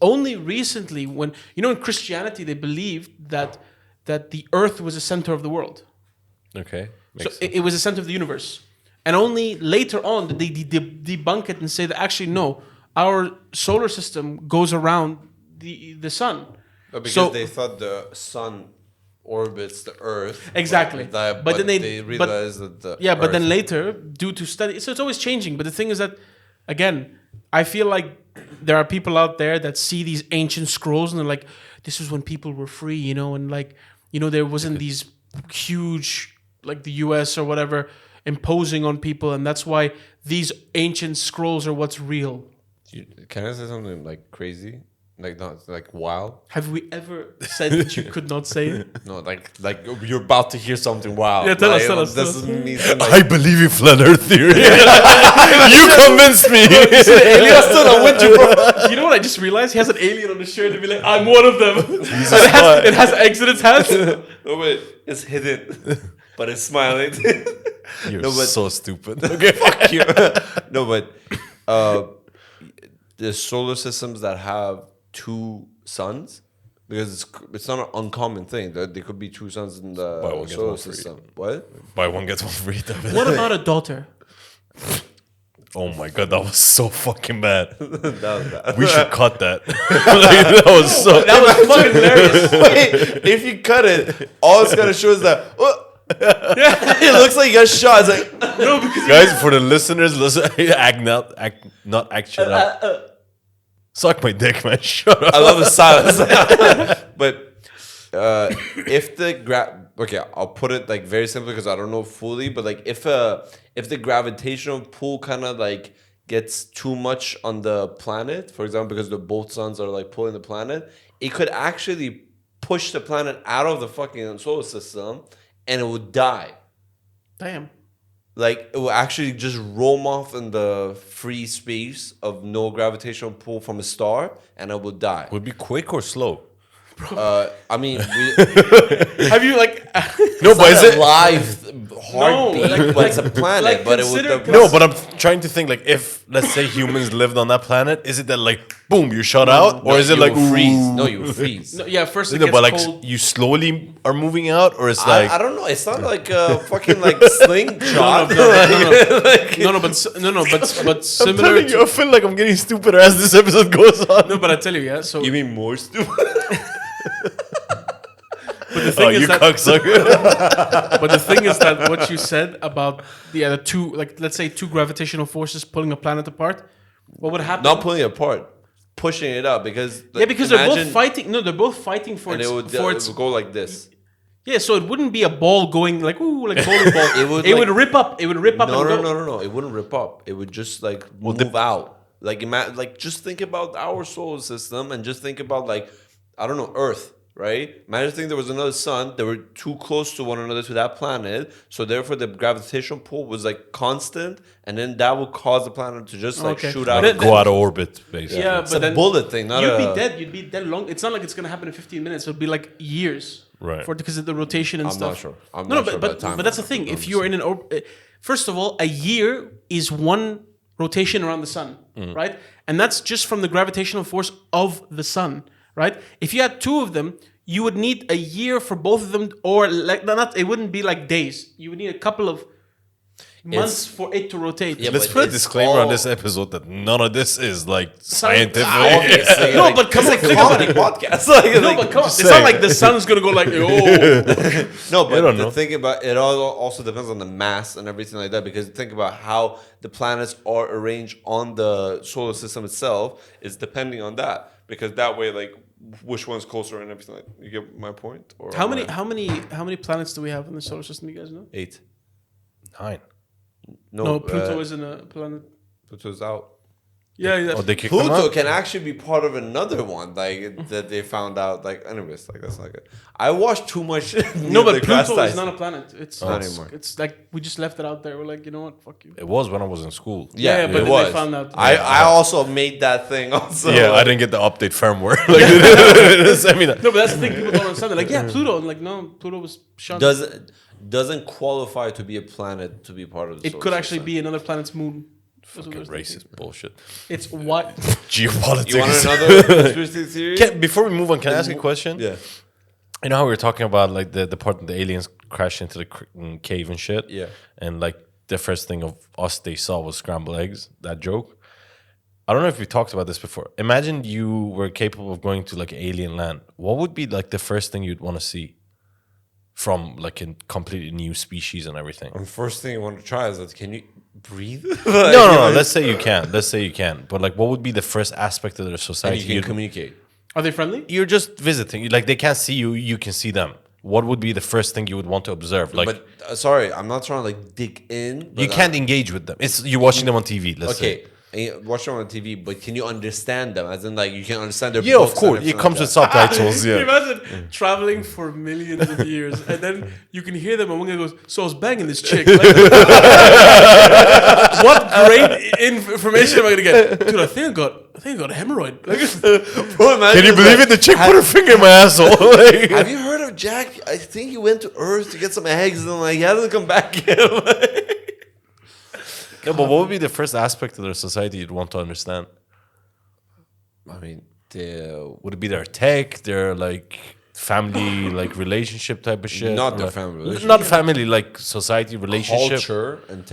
A: Only recently when in Christianity they believed that the Earth was the center of the world.
C: Okay.
A: So it was the center of the universe. And only later on did they debunk it and say that actually no, our solar system goes around the sun.
B: But because
A: so-
B: they thought the sun orbits the Earth.
A: Exactly.
B: But then they
A: but-
B: realized that the
A: Yeah, but then
B: Earth-
A: later, due to study, so it's always changing. But the thing is that, again, I feel like there are people out there that see these ancient scrolls and they're like, this is when people were free, and like, there wasn't these huge, like the US or whatever, imposing on people. And that's why these ancient scrolls are what's real.
B: Can I say something like crazy? Like not like wild?
A: Have we ever said that you could not say it?
B: No, like you're about to hear something wild.
A: Yeah, tell us,
B: Like,
A: tell us,
B: This
A: tell us.
B: means that,
C: I believe in flat Earth theory. You convinced me.
A: You know what I just realized? He has an alien on his shirt and be like, I'm one of them. So it has eggs in its hands.
B: No, wait, it's hidden, but it's smiling.
C: You're
B: No, but-
C: so stupid. Okay,
B: Fuck you. No, but the solar systems that have two suns, because it's not an uncommon thing that there could be two suns in
C: Buy
B: the
C: one, get
B: solar
C: one free.
B: system. What?
C: Buy one, get one free. David.
A: What about a daughter?
C: Oh my god, that was so fucking bad.
B: That was bad.
C: We should cut that. Like, that was so.
A: That was fucking hilarious.
B: Wait, if you cut it, all it's gonna show is that. It looks like you got shot. It's like
A: No, because
C: Guys, for the listeners, listen. Not act shit up. Suck my dick, man. Shut up.
B: I love the silence. But if the okay, I'll put it like very simply because I don't know fully, but like if the gravitational pull kind of like gets too much on the planet, for example, because both suns are like pulling the planet, it could actually push the planet out of the fucking solar system and it would die.
A: damn.
B: Like it will actually just roam off in the free space of no gravitational pull from a star, and it will die.
C: Would it be quick or slow?
B: I mean,
A: Have you like?
C: No, but is it
B: live heartbeat, but it's a planet.
A: like
B: but it would
A: consider-
C: No, but I'm trying to think like if let's say humans lived on that planet, is it that like boom you're shut out, or is it like
B: freeze?
C: ooh?
B: No, you freeze.
A: No, yeah, first it
C: No,
A: gets
C: but like
A: cold.
C: you slowly are moving out, or it's like
B: I don't know. It's not like a fucking like slingshot.
A: But
C: I'm
A: similar
C: telling you, I feel like I'm getting stupider as this episode goes on.
A: no, but I tell you, yeah. So
B: You mean more stupid?
A: but the thing is
C: you
A: that
C: cocksucker.
A: but the thing is that what you said about the two, like let's say two gravitational forces pulling a planet apart, what would happen?
B: Not pulling it apart, pushing it up because
A: yeah, because they're both fighting. No, they're both fighting for
B: and
A: its.
B: it would go like this.
A: Yeah, so it wouldn't be a ball going like ooh, like bowling ball.
B: It
A: would rip up. It would rip up.
B: No,
A: and
B: no,
A: go.
B: no, no, no. It wouldn't rip up. It would just like move out. Like like just think about our solar system and just think about like I don't know Earth, right? Imagine there was another sun. They were too close to one another to that planet, so therefore the gravitational pull was like constant, and then that would cause the planet to just like
A: Okay.
B: shoot
A: But
B: out.
A: then-
C: Go out of orbit, basically.
A: Yeah,
B: It's
A: but
B: a
A: then
B: bullet thing, not
A: you'd
B: a.
A: be dead. You'd be dead long. It's not like it's gonna happen in 15 minutes. It'll be like years,
C: Right.
A: because of the rotation and
B: I'm
A: stuff.
B: not sure. I'm
A: no,
B: not
A: but
B: sure about the time.
A: but that's the thing. If you're in an first of all, a year is one rotation around the sun, right? And that's just from the gravitational force of the sun, right? If you had two of them, you would need a year for both of them, or like not. It wouldn't be like days. You would need a couple of months for it to rotate.
B: Yeah,
C: Let's
B: but
C: put a
B: it's
C: disclaimer on
B: all-
C: this episode that none of this is like scientific.
B: Obviously,
A: No,
B: like,
A: but come
B: it's
A: on,
B: a
A: think about
B: comedy
A: it.
B: podcast. Like,
A: No,
B: like,
A: but come on. It's
C: just
A: not
C: saying.
A: like the sun's gonna go like, oh.
B: No, but
C: don't
B: the
C: know.
B: thing about it also depends on the mass and everything like that. Because think about how the planets are arranged on the solar system itself is depending on that. Because that way, like, which one's closer and everything. Like, you get my point? Or
A: How
B: am
A: many
B: I-
A: how many planets do we have in the solar system? You guys know?
B: 8.
C: 9.
A: No, Pluto isn't a planet.
B: Pluto's out.
A: Yeah, yeah.
C: Oh, they kicked them
B: Pluto
C: out?
B: can actually be part of another one, like that they found out. Like, anyways, like that's not good. I watched too much.
A: No, but Pluto is not a planet. It's
B: Not
A: it's,
B: anymore.
A: it's like we just left it out there. We're like, you know what? Fuck you.
C: It was when I was in school.
A: Yeah, but
B: it
A: then they
B: was.
A: found out.
B: I also made that thing. Also,
C: Yeah, I didn't get the update firmware. Like, send me that.
A: No, but that's the thing. People don't understand. They're like, yeah, Pluto. I'm like, no, Pluto was shunned.
B: doesn't qualify to be a planet to be part of the.
A: It
B: solar
A: could actually
B: system.
A: be another planet's moon. That's what
C: Fucking
A: they're thinking.
C: racist bullshit.
A: It's what?
C: Geopolitics.
B: You want another conspiracy theory?
C: Before we move on, can I ask a question?
B: Yeah.
C: You know how we were talking about like the part that the aliens crashed into the cave and shit?
B: Yeah.
C: And like the first thing of us they saw was scrambled eggs, that joke. I don't know if we talked about this before. Imagine you were capable of going to like alien land. What would be like the first thing you'd want to see from like a completely new species and everything?
B: And first thing you want to try is that can you breathe?
C: No. Let's say you can. Let's say you can. But like, what would be the first aspect of their
B: And
C: society?
B: you can
C: you'd-
B: communicate.
A: Are they friendly?
C: You're just visiting. Like they can't see you. You can see them. What would be the first thing you would want to observe? Like
B: But sorry, I'm not trying to like dig in. But
C: you can't engage with them. It's you're watching them on TV. Let's say.
B: Okay. And you watch them on TV, but can you understand them? As in, like, you can understand their
C: Yeah, of
B: books and
C: course. It
B: everything
C: comes
B: like
C: with
B: that.
C: subtitles.
A: Can you
C: Yeah.
A: imagine traveling for millions of years and then you can hear them and one guy goes, so I was banging this chick. Like, what great information am I gonna get? Dude, I think I got a hemorrhoid. Like,
B: Bro, imagine
C: Can you
B: it's
C: believe
B: like,
C: it? The chick put her finger in my asshole. Like-
B: Have you heard of Jack? I think he went to Earth to get some eggs and like he hasn't come back yet.
C: No, but what would be the first aspect of their society you'd want to understand?
B: I mean,
C: Would it be their tech, their like family, like relationship type of shit?
B: Not
C: Or,
B: their
C: like-
B: family relationship.
C: Not family, like society relationship.
B: culture and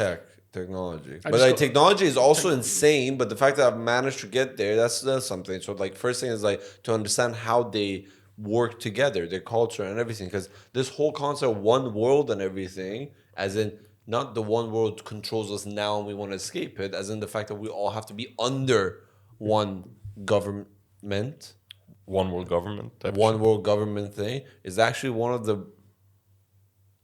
B: technology. But
A: just
B: like
A: go-
B: technology is also insane. But the fact that I've managed to get there, that's something. So like, first thing is like to understand how they work together, their culture and everything. Because this whole concept of one world and everything, as in not the one world controls us now and we want to escape it, as in the fact that we all have to be under one government.
C: One world government. Type of
B: One world government thing is actually one of the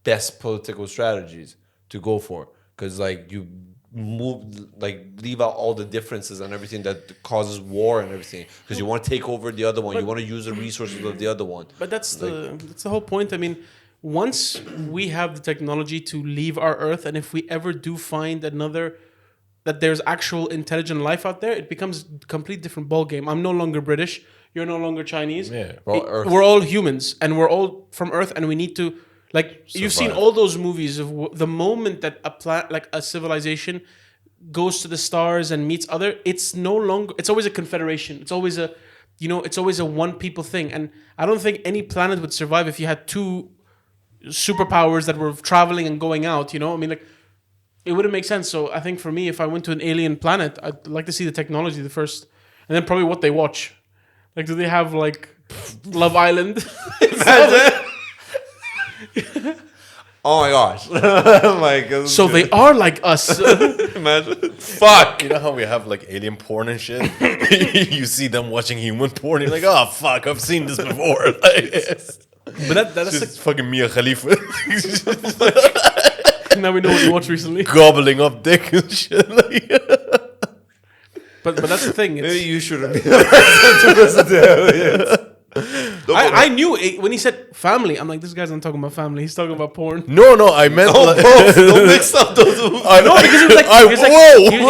B: best political strategies to go for, because like you leave out all the differences and everything that causes war and everything, because you want to take over the other one, you want to use the resources of the other one.
A: but that's the whole point. I mean, once we have the technology to leave our Earth, and if we ever do find that there's actual intelligent life out there, it becomes a complete different ball game. I'm no longer British. You're no longer Chinese.
C: Yeah.
B: We're all Earth.
A: We're all humans, and we're all from Earth, and we need to Like you've seen all those movies of the moment that a civilization goes to the stars and meets other, it's no longer. It's always a confederation. It's always a, it's always a one people thing. And I don't think any planet would survive if you had two superpowers that were traveling and going out. I mean, like it wouldn't make sense. So I think for me, if I went to an alien planet, I'd like to see the technology the first, and then probably what they watch. Like, do they have like Love Island?
B: Imagine. Oh my gosh. Like,
A: so they are like us.
B: Imagine. Fuck.
C: You know how we have like alien porn and shit? You see them watching human porn, you're like, oh fuck, I've seen this before.
A: But that's
C: just fucking Mia Khalifa.
A: Now we know what you watched recently.
C: Gobbling up dick and shit.
A: But that's the thing.
B: Maybe you shouldn't be the person to listen to aliens.
A: I knew it, when he said family. I'm like, this guy's not talking about family. He's talking about porn.
C: No, I meant
B: both. Don't mix up those.
A: I know, because he was like,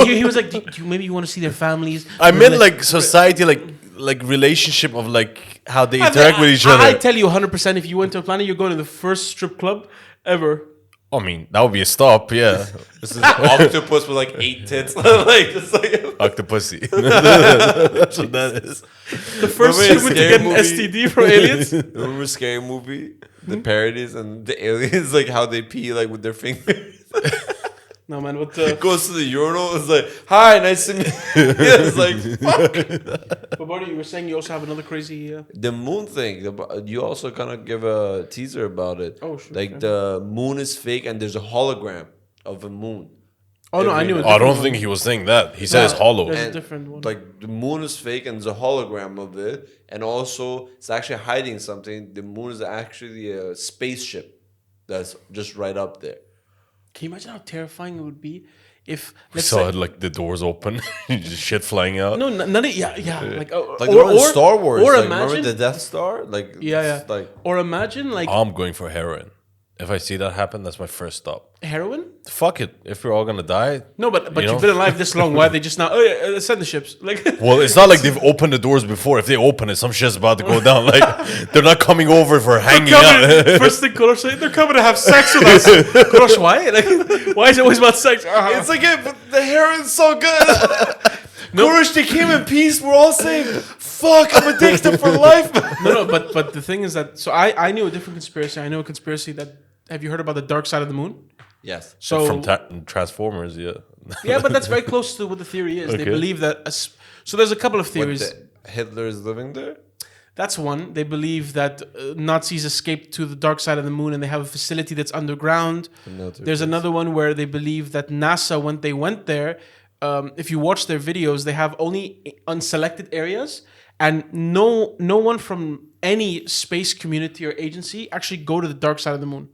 A: he was like, maybe you want to see their families.
C: I meant like society, like relationship of like how they interact with each other.
A: I tell you 100%, if you went to a planet, you're going to the first strip club ever.
C: I mean, that would be a stop, yeah.
B: This is octopus with like 8 tits. Like, just like
C: Octopussy. That's what that is.
A: The first human to get an STD from aliens.
B: Remember Scary Movie? The parodies and the aliens, like how they pee like with their fingers.
A: No man, what
B: goes to the urinal. It's like, hi, nice to meet you. It's like, fuck.
A: But Barney, you were saying you also have another crazy.
B: The moon thing. You also kind of give a teaser about it.
A: Oh sure.
B: Like the moon is fake and there's a hologram of a moon.
A: Oh no, I knew it.
C: I don't think he was saying that. He said it's hollow.
A: There's a different one.
B: Like the moon is fake and there's a hologram of it, and also it's actually hiding something. The moon is actually a spaceship that's just right up there.
A: Can you imagine how terrifying it would be if
C: We saw it like the doors open, just shit flying out.
A: No, none of yeah, like
B: or Star Wars.
A: Or
B: like,
A: imagine
B: remember the Death Star? Like
A: yeah.
B: Like
A: or imagine like
C: I'm going for heroin. If I see that happen, that's my first stop.
A: heroin.
C: Fuck it. If we're all gonna die.
A: No, but
C: You know?
A: you've been alive this long. Why are they just now? Oh yeah, send the ships. Like
C: Well, it's not like they've opened the doors before. If they open it, some shit's about to go down. Like they're not coming over for hanging out.
A: First thing Kurosh said, they're coming to have sex with us. Kurosh, why? Like, why is it always about sex?
B: it's like but the heroin's so good. Kurosh, they came in peace. We're all safe. Fuck, I'm addicted for life.
A: No, but the thing is that I knew a different conspiracy. I know a conspiracy that. Have you heard about the dark side of the moon?
B: Yes.
A: So
C: From Transformers, yeah.
A: yeah, but that's very close to what the theory is.
C: Okay.
A: They believe that. So there's a couple of theories.
B: Hitler is living there?
A: That's one. They believe that Nazis escaped to the dark side of the moon and they have a facility that's underground. There's another one where they believe that NASA, when they went there, if you watch their videos, they have only unselected areas, and no one from any space community or agency actually go to the dark side of the moon.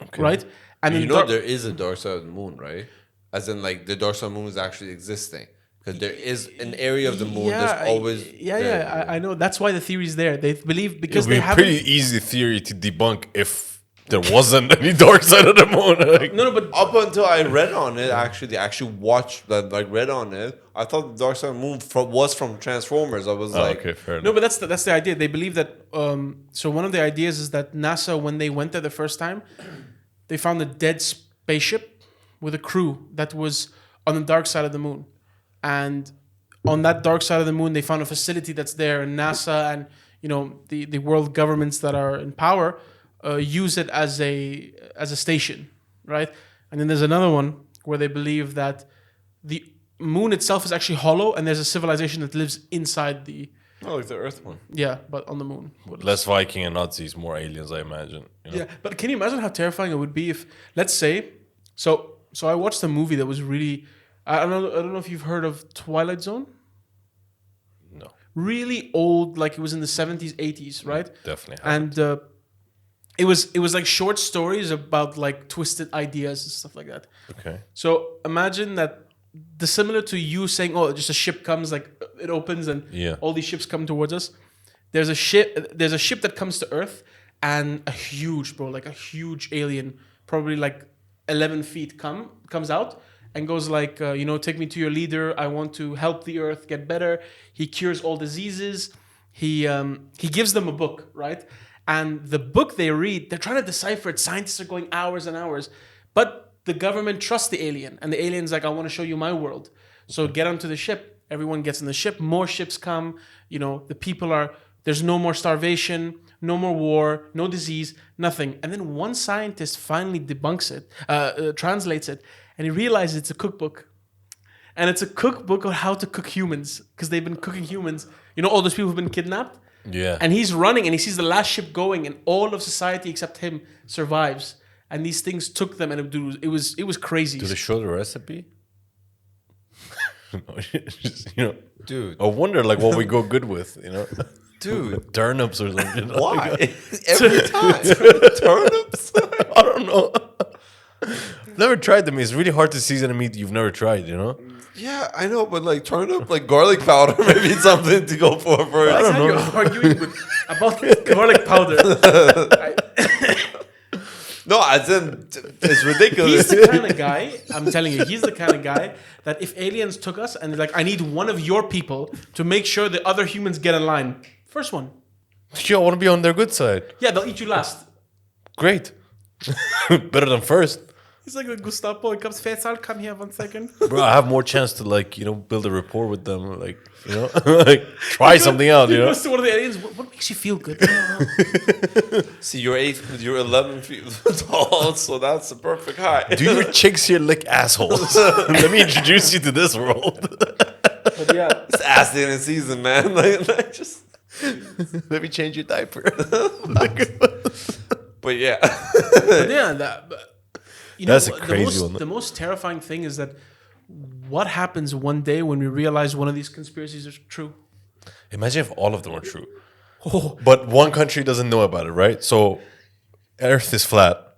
A: Okay. Right? And
B: you know there is a dark side of the moon, right? As in, like, the dark side of the moon is actually existing. Because there is an area of the moon that's always...
A: I know. That's why the theory is there. They believe because
C: It would
A: they
C: be a
A: have
C: pretty easy theory to debunk if there wasn't any dark side of the moon. Like,
A: No, but
B: up until I read on it, actually watched that, like, read on it, I thought the dark side of the moon was from Transformers. I was like...
C: okay, fair enough.
A: no, but that's the idea. They believe that. So one of the ideas is that NASA, when they went there the first time, they found a dead spaceship with a crew that was on the dark side of the moon, and on that dark side of the moon, they found a facility that's there, and NASA and the world governments that are in power use it as a station, right? And then there's another one where they believe that the moon itself is actually hollow, and there's a civilization that lives inside the.
B: Oh, like the Earth one.
A: Yeah, but on the moon.
C: Less Viking and Nazis, more aliens, I imagine.
A: Yeah, but can you imagine how terrifying it would be if, let's say, so I watched a movie that was really, I don't know if you've heard of Twilight Zone.
C: No.
A: Really old, like it was in the 70s, 80s, right?
C: Definitely.
A: And it was like short stories about like twisted ideas and stuff like that.
C: Okay.
A: So imagine that. Similar to you saying, "Oh, just a ship comes, like it opens, and all these ships come towards us." There's a ship that comes to Earth, and a huge alien, probably like 11 feet, comes out and goes like, take me to your leader. I want to help the Earth get better. He cures all diseases. He gives them a book, right? And the book they read, they're trying to decipher it. Scientists are going hours and hours. But the government trusts the alien. And the alien's like, I want to show you my world. So get onto the ship. Everyone gets in the ship. More ships come. The people are... There's no more starvation, no more war, no disease, nothing. And then one scientist finally debunks it, translates it, and he realizes it's a cookbook. And it's a cookbook on how to cook humans, because they've been cooking humans. All those people who've been kidnapped?
C: Yeah.
A: And he's running, and he sees the last ship going, and all of society except him survives. And these things took them, and it was crazy.
C: Do they show the recipe?
B: Dude.
C: I wonder what we go good with,
B: Dude.
C: Turnips or something.
B: Why? Every time. Turnips?
C: I don't know. Never tried them. It's really hard to season a meat you've never tried,
B: Yeah, I know, but turnip, garlic powder, maybe it's something to go for first.
A: I don't know. You're arguing about garlic powder.
B: No, it's ridiculous.
A: He's the kind of guy, I'm telling you, he's the kind of guy that if aliens took us and they're like, I need one of your people to make sure the other humans get in line. First one.
C: Yo, I want to be on their good side.
A: Yeah, they'll eat you last.
C: Great. Better than first.
A: He's like, Gustavo, it comes Faisal, come here 1 second.
C: Bro, I have more chance to build a rapport with them. Try something out,
A: He goes to one of the aliens, what makes you feel good?
B: See, you're 11 feet tall, so that's the perfect height.
C: Do your chicks here lick assholes? Let me introduce you to this world.
A: But yeah.
B: It's ass in season, man. Just
C: let me change your diaper.
B: But yeah.
A: But yeah,
C: that's a crazy one.
A: The most terrifying thing is that what happens one day when we realize one of these conspiracies is true?
C: Imagine if all of them are true. But one country doesn't know about it, right? So Earth is flat.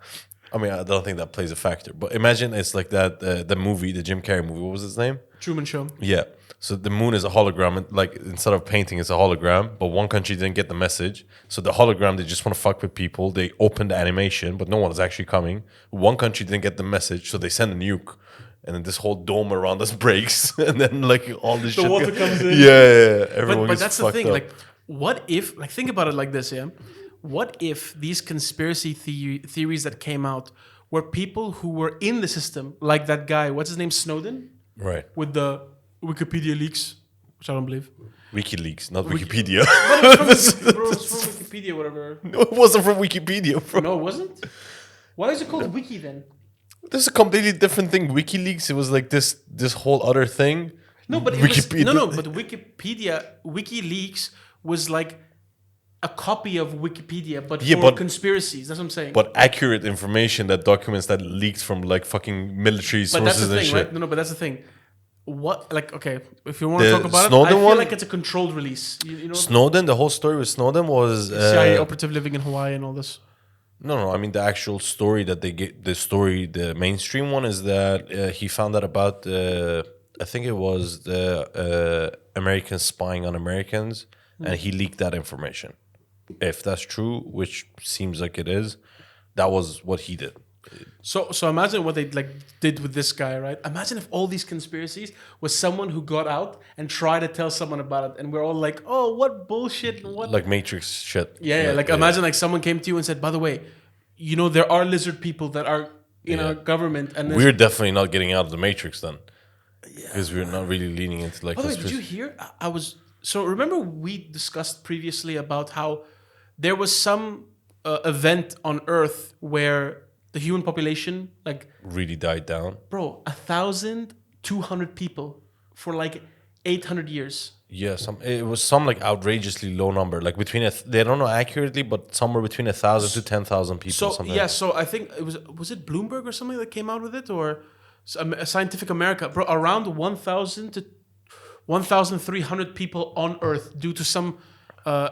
C: I mean, I don't think that plays a factor. But imagine it's like that, the movie, the Jim Carrey movie. What was its name?
A: Truman Show.
C: Yeah. So the moon is a hologram. And instead of painting, it's a hologram. But one country didn't get the message. So the hologram, they just want to fuck with people. They opened the animation, but no one is actually coming. One country didn't get the message, so they send a nuke. And then this whole dome around us breaks. And then all this shit.
A: The water comes in.
C: Yeah. Everyone
A: But that's the thing.
C: Up.
A: What if, think about it like this, yeah? What if these conspiracy theories that came out were people who were in the system, like that guy, what's his name, Snowden?
C: Right.
A: With the Wikipedia leaks, which I don't believe.
C: WikiLeaks, not Wikipedia.
A: But it's from Wikipedia, whatever.
C: No, it wasn't from Wikipedia, bro.
A: No, it wasn't? Why is it called Wiki then?
C: This is a completely different thing. WikiLeaks, it was like this whole other thing.
A: No, but but WikiLeaks was like a copy of Wikipedia, but for conspiracies. That's what I'm saying.
C: But accurate information, that documents that leaked from fucking military sources
A: but that's the thing,
C: and shit.
A: right? No, but that's the thing. What, okay, if you want to talk about
C: Snowden
A: it, I feel
C: one?
A: like it's a controlled release. You know?
C: Snowden, the whole story with Snowden was...
A: CIA operative living in Hawaii and all this.
C: No, I mean the actual story that they get, the mainstream one is that he found out about, I think it was the Americans spying on Americans, and he leaked that information. If that's true, which seems like it is, that was what he did.
A: So imagine what they did with this guy, right? Imagine if all these conspiracies was someone who got out and tried to tell someone about it, and we're all like, "Oh, what bullshit!" What
C: like Matrix shit.
A: Yeah. Imagine someone came to you and said, "By the way, there are lizard people that are in our government," and
C: we're definitely not getting out of the Matrix then, because we're not really leaning into
A: By the way, did you hear? So remember we discussed previously about how there was some event on Earth where the human population
C: really died down.
A: Bro, 1,200 people for 800 years.
C: Yeah, it was some outrageously low number, between they don't know accurately, but somewhere between 1,000 to 10,000 people.
A: So
C: something
A: so I think it was it Bloomberg or something that came out with it, or Scientific America, bro, around 1,000 to 1,300 people on Earth due to some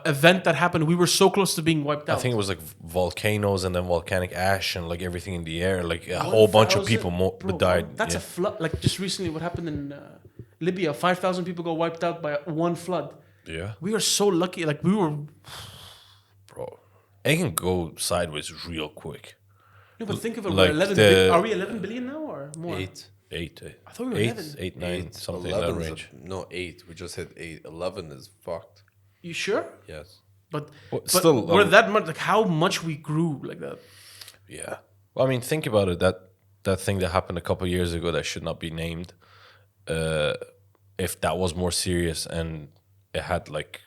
A: event that happened. We were so close to being wiped out.
C: I think it was volcanoes and then volcanic ash and everything in the air. A whole bunch of people died.
A: That's a flood. Just recently, what happened in Libya? 5,000 people got wiped out by one flood.
C: Yeah,
A: we are so lucky. We were,
C: bro. It can go sideways real quick.
A: No, but think of it. We're 11 are we 11 billion now or more?
B: 8.
A: I thought we were 11.
C: 8, 9, something in that range.
B: No, 8. We just hit 8. 11 is fucked.
A: You sure?
B: Yes.
A: But
C: still,
A: we're that much, like how much we grew like that.
C: Yeah. Well, I mean, think about it. That thing that happened a couple of years ago that should not be named. If that was more serious and it had like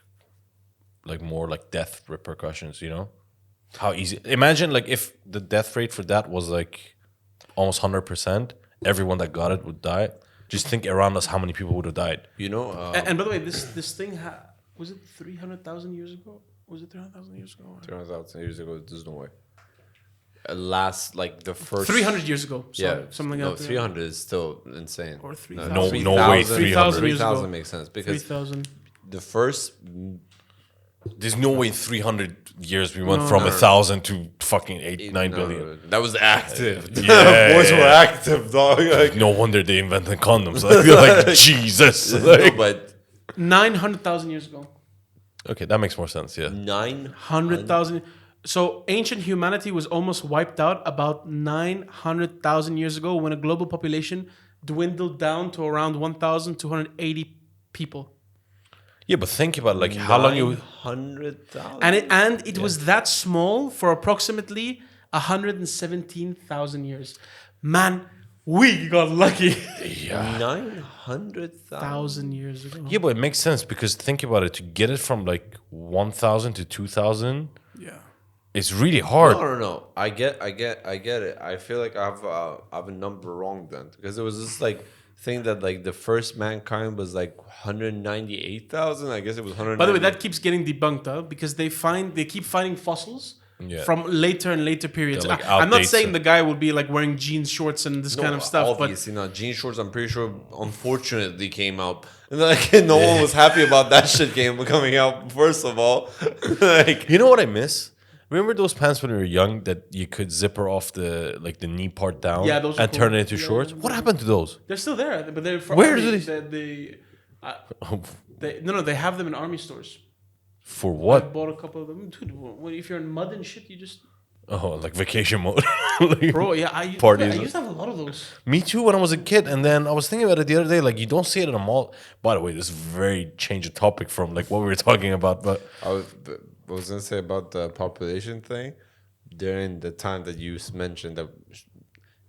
C: more like death repercussions, you know, how easy. Imagine like if the death rate for that was like almost 100%, everyone that got it would die. Just think around us how many people would have died.
B: You know,
A: And by the way, this thing was it 300,000 years ago? Was it 300,000 years ago?
B: 300,000 years ago, there's no way. Last, like the first
A: 300 years ago. Sorry, something
B: no,
A: like that.
B: 300 is still insane.
A: Or 3,000.
C: No way,
A: 3,000 years
B: 3,000
A: ago.
B: makes sense because
A: 3,000.
B: the first
C: There's no way in 300 years we went from 1,000 to fucking 9 billion.
B: that was active.
C: Yeah,
B: Boys were
C: yeah.
B: active, dog. Like,
C: No wonder they invented condoms. Like Jesus. Like-
B: no, but
A: 900,000 years ago.
C: okay, that makes more sense. Yeah.
A: 100,000. So ancient humanity was almost wiped out about 900,000 years ago when a global population dwindled down to around 1,280 people.
C: Yeah, but think about like how long you
B: 900,000.
A: And it was that small for approximately 117,000 years. Man, we got lucky.
B: 900,000.
A: 1,000 years ago.
C: Yeah, but it makes sense because think about it. To get it from like 1,000 to 2,000,
A: Yeah.
C: it's really hard.
B: No. I get it. I feel like I have a number wrong then because there was this like thing that like the first mankind was like 198,000. I guess it was 100.
A: By the way, that keeps getting debunked, because they keep finding fossils from later and later periods.
C: They're, like,
A: I'm not
C: outdates
A: saying
C: it.
A: the guy would be like wearing jeans, shorts, and this kind of stuff,
B: obviously not. Jean shorts, I'm pretty sure, unfortunately, came out. And like no one was happy about that shit coming out. First of all, like
C: You know what I miss? Remember those pants when we were young that you could zipper off the knee part down
A: Yeah, those are
C: and
A: cool.
C: turn it into
A: Yeah,
C: shorts?
A: yeah.
C: What happened to those?
A: they're still there. But they're for
C: Where
A: army.
C: do
A: They have them in army stores.
C: For
A: I
C: what?
A: bought a couple of them. Dude, if you're in mud and shit, you just
C: Oh, like vacation mode. Like,
A: bro. Yeah, I
C: Parties.
A: used to have a lot of those.
C: Me too when I was a kid. And then I was thinking about it the other day. Like, you don't see it in a mall. By the way, this is very change of topic from like what we were talking about. But
B: I was gonna say about the population thing. During the time that you mentioned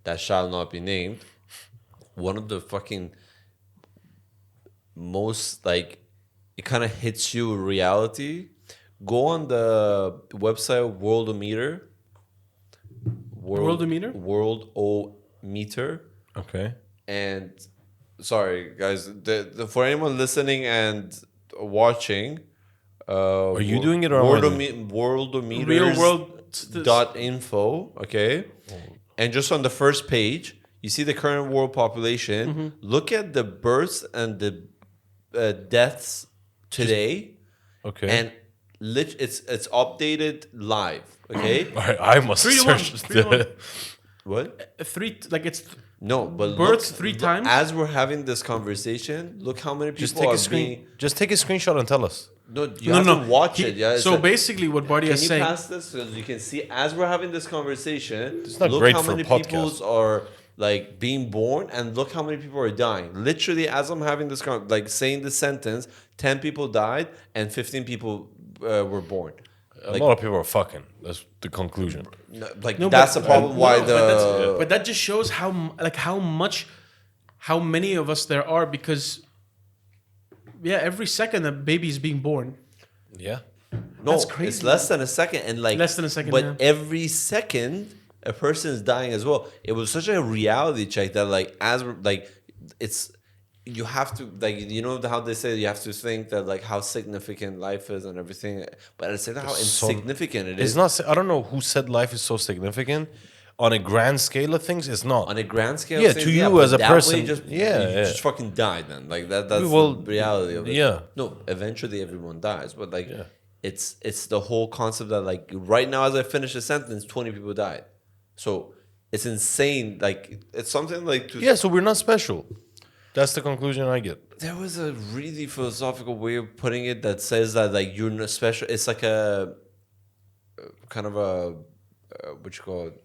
B: that shall not be named, one of the fucking most like it kind of hits you with reality. Go on the website Worldometer.
A: Worldometer?
B: Worldometer.
C: okay.
B: And sorry guys, for anyone listening and watching,
C: Are you doing it or am I doing
B: Worldometer
A: Real world.
B: .info, okay? And just on the first page, you see the current world population. Look at the births and the deaths today,
C: Okay.
B: and it's updated live, okay?
C: All right, I must
A: 3 to 1,
C: search
A: 3 to 1.
B: What?
A: It's
B: No, but
A: births 3 times?
B: As we're having this conversation, look how many people
C: just take
B: are
C: a screen.
B: being.
C: Just take a screenshot and tell us.
B: No, you have to watch it. Yeah.
A: So basically, what Bardi
B: Can
A: is
B: you
A: saying.
B: pass this so you can see as we're having this conversation?
C: It's not
B: look
C: great
B: how
C: for a
B: many
C: podcast.
B: people are like being born, and look how many people are dying. Literally, as I'm having this like saying this sentence, 10 people died and 15 people were born.
C: A lot of people are fucking. That's the conclusion.
B: That's the problem. Why
A: But that just shows how many of us there are, because every second a baby is being born.
C: Yeah.
B: No,
A: That's crazy,
B: it's less than a second, and like
A: Less than a second,
B: But
A: yeah.
B: every second, a person is dying as well. It was such a reality check that like as we're, like it's you have to like how they say you have to think that like how significant life is and everything, but at the same time how insignificant it is.
C: It's not. I don't know who said life is so significant. On a grand scale of things, it's not.
B: On a grand scale,
C: Yeah,
B: of things,
C: to you
B: but
C: as a
B: that way
C: person,
B: you just fucking die then. Like that's
C: Well,
B: the reality of it.
C: yeah.
B: No, eventually everyone dies, but like it's the whole concept that like right now as I finish a sentence, 20 people died. So it's insane. Like it's something like to
C: Yeah, so we're not special. That's the conclusion I get.
B: There was a really philosophical way of putting it that says that like you're not special. It's like a kind of a what you call it.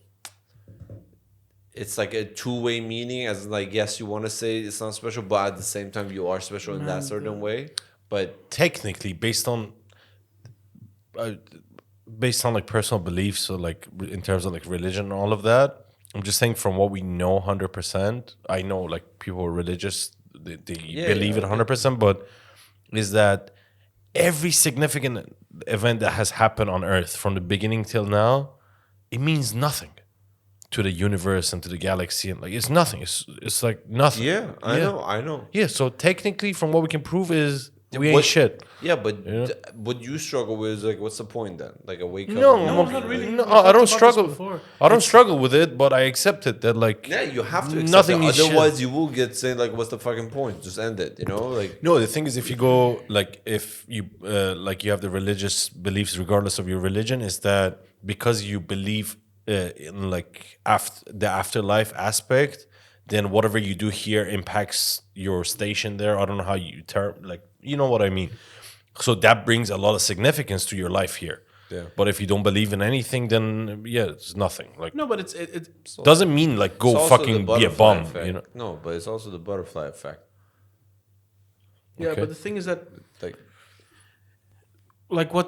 B: It's like a two-way meaning, as in like yes, you want to say it's not special, but at the same time you are special in that certain way. But
C: Technically, based on based on like personal beliefs, so like in terms of like religion and all of that. I'm just saying from what we know 100%. I know like people are religious, they believe it 100%, but is that every significant event that has happened on Earth from the beginning till now, it means nothing to the universe and to the galaxy, and like it's nothing. It's like nothing.
B: Yeah, I know.
C: Yeah, so technically, from what we can prove is we ain't shit.
B: Yeah, but what you struggle with is like, what's the point then? Like a wake up.
A: No, not really.
C: No,
A: We
C: I don't
A: talked about
C: struggle.
A: this before.
C: I don't struggle with it, but I accept it. That like
B: Yeah, you have to accept
C: nothing
B: it.
C: is shit.
B: Otherwise, you will get saying like, "What's the fucking point? Just end it." You know, like
C: no. The thing is, if you go like if you like you have the religious beliefs, regardless of your religion, is that because you believe in like the afterlife aspect, then whatever you do here impacts your station there. I don't know how you term like you know what I mean. So that brings a lot of significance to your life here.
B: Yeah.
C: But if you don't believe in anything, then yeah, it's nothing. Like
A: No, but it
C: doesn't mean like
B: it's
C: go
B: also
C: fucking
B: the
C: be a
B: butterfly
C: bum.
B: effect.
C: You know.
B: No, but it's also the butterfly effect.
A: yeah.
C: Okay.
A: But the thing is that
B: Like
A: what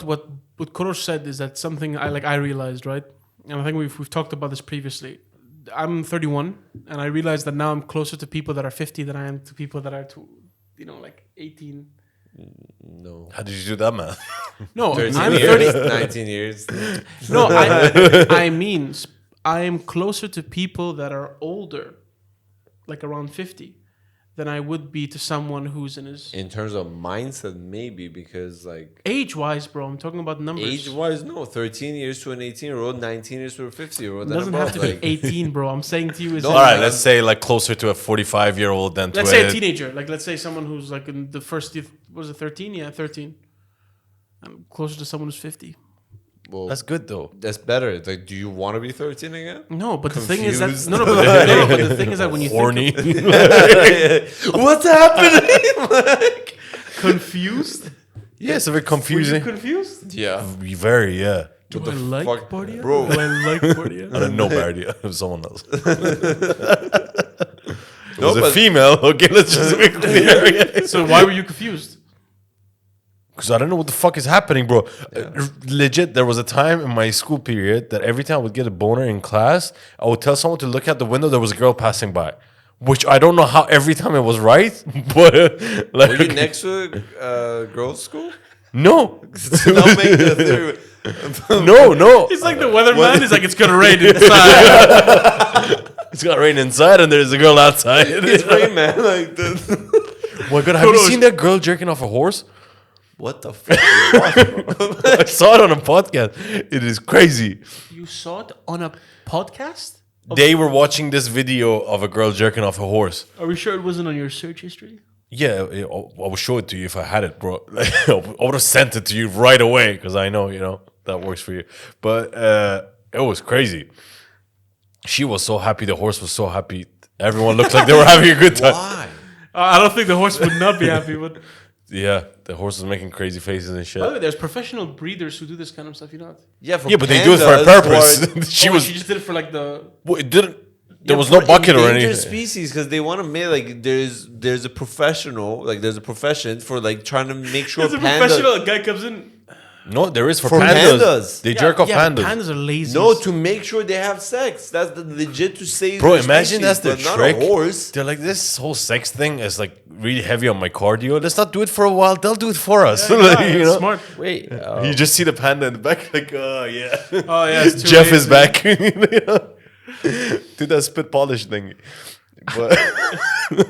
A: Korosh said is that something I realized, right? And I think we've talked about this previously. I'm 31, and I realized that now I'm closer to people that are 50 than I am to people that are like 18.
B: no.
C: How did you do that, man?
A: No,
B: 13
A: I'm
B: years,
A: 30.
B: 19 years.
A: No, I mean I am closer to people that are older, like around 50, than I would be to someone who's in his
B: In terms of mindset, maybe because like
A: age-wise, bro. I'm talking about numbers.
B: age-wise, no. 13 years to an 18-year-old, 19 years to a 50-year-old.
A: It doesn't have to be 18, bro. I'm saying to you is
B: No,
C: All right, let's say like closer to a 45-year-old than to
A: let's say a teenager. Like let's say someone who's like in the first year, was it 13? Yeah, 13. I'm closer to someone who's 50.
B: Well,
C: That's good though.
B: that's better. It's like, do you want to be 13 again?
A: No, but the thing is that
B: Confused.
A: but the thing is that when you
C: Horny.
B: What's happening? Like,
A: confused,
C: Yeah, it's a bit
A: were you
C: confusing.
B: yeah.
A: confused?
C: Very, yeah.
A: Do
B: What
A: I
B: the
A: like
B: fuck,
A: Bardia?
B: bro?
A: Do I like Bardia?
C: I don't know Bardia. It was someone else. It
B: No,
C: was a
B: but-
C: female. Okay, let's just be clear.
A: So why were you confused?
C: Because I don't know what the fuck is happening, bro. Legit, there was a time in my school period that every time I would get a boner in class, I would tell someone to look out the window. There was a girl passing by, which I don't know how every time it was right, but like
B: Were you next to a girls' school?
C: no,
B: Don't make the theory.
C: no.
A: It's like the weatherman. He's like, it's gonna rain inside.
C: It's got rain inside and there's a girl outside.
B: It's Rain Man. Like this.
C: Oh my god, have you seen that girl jerking off a horse?
B: What the fuck? You watching, bro?
C: I saw it on a podcast. It is crazy.
A: You saw it on a podcast?
C: They were watching this video of a girl jerking off a horse.
A: Are we sure it wasn't on your search history?
C: Yeah, I will show it to you if I had it, bro. I would have sent it to you right away because I know, that works for you. But it was crazy. She was so happy. The horse was so happy. Everyone looked like they were having a good time.
B: Why?
A: I don't think the horse would not be happy, but
C: Yeah, the horse was making crazy faces and shit.
A: by the way, there's professional breeders who do this kind of stuff, you know?
B: Yeah, for
C: Yeah, but they do it for a
B: pandas,
C: purpose.
B: for-
C: She
A: Oh,
C: was.
A: she just did it for like the.
C: Well, it didn't. There
B: Yeah,
C: was no
B: for
C: bucket or
B: endangered
C: anything.
B: species because they want to make like there's a professional like there's a profession for like trying to make sure
A: There's a
B: pandas.
A: professional guy comes in.
C: No, there is for
B: For
C: pandas.
B: pandas.
C: They jerk off
A: yeah,
C: pandas.
A: Pandas are lazy.
B: No, to make sure they have sex. That's the legit to save.
C: Bro,
B: their
C: imagine
B: species,
C: that's the
B: but not
C: trick.
B: a horse.
C: They're like, this whole sex thing is like really heavy on my cardio. Let's not do it for a while. They'll do it for us. Like,
A: Yeah,
C: you know?
A: smart.
B: Wait,
C: You just see the panda in the back, like, oh yeah.
A: Oh yeah, it's too
C: Jeff
A: lazy.
C: is back. Do that spit polish thing. But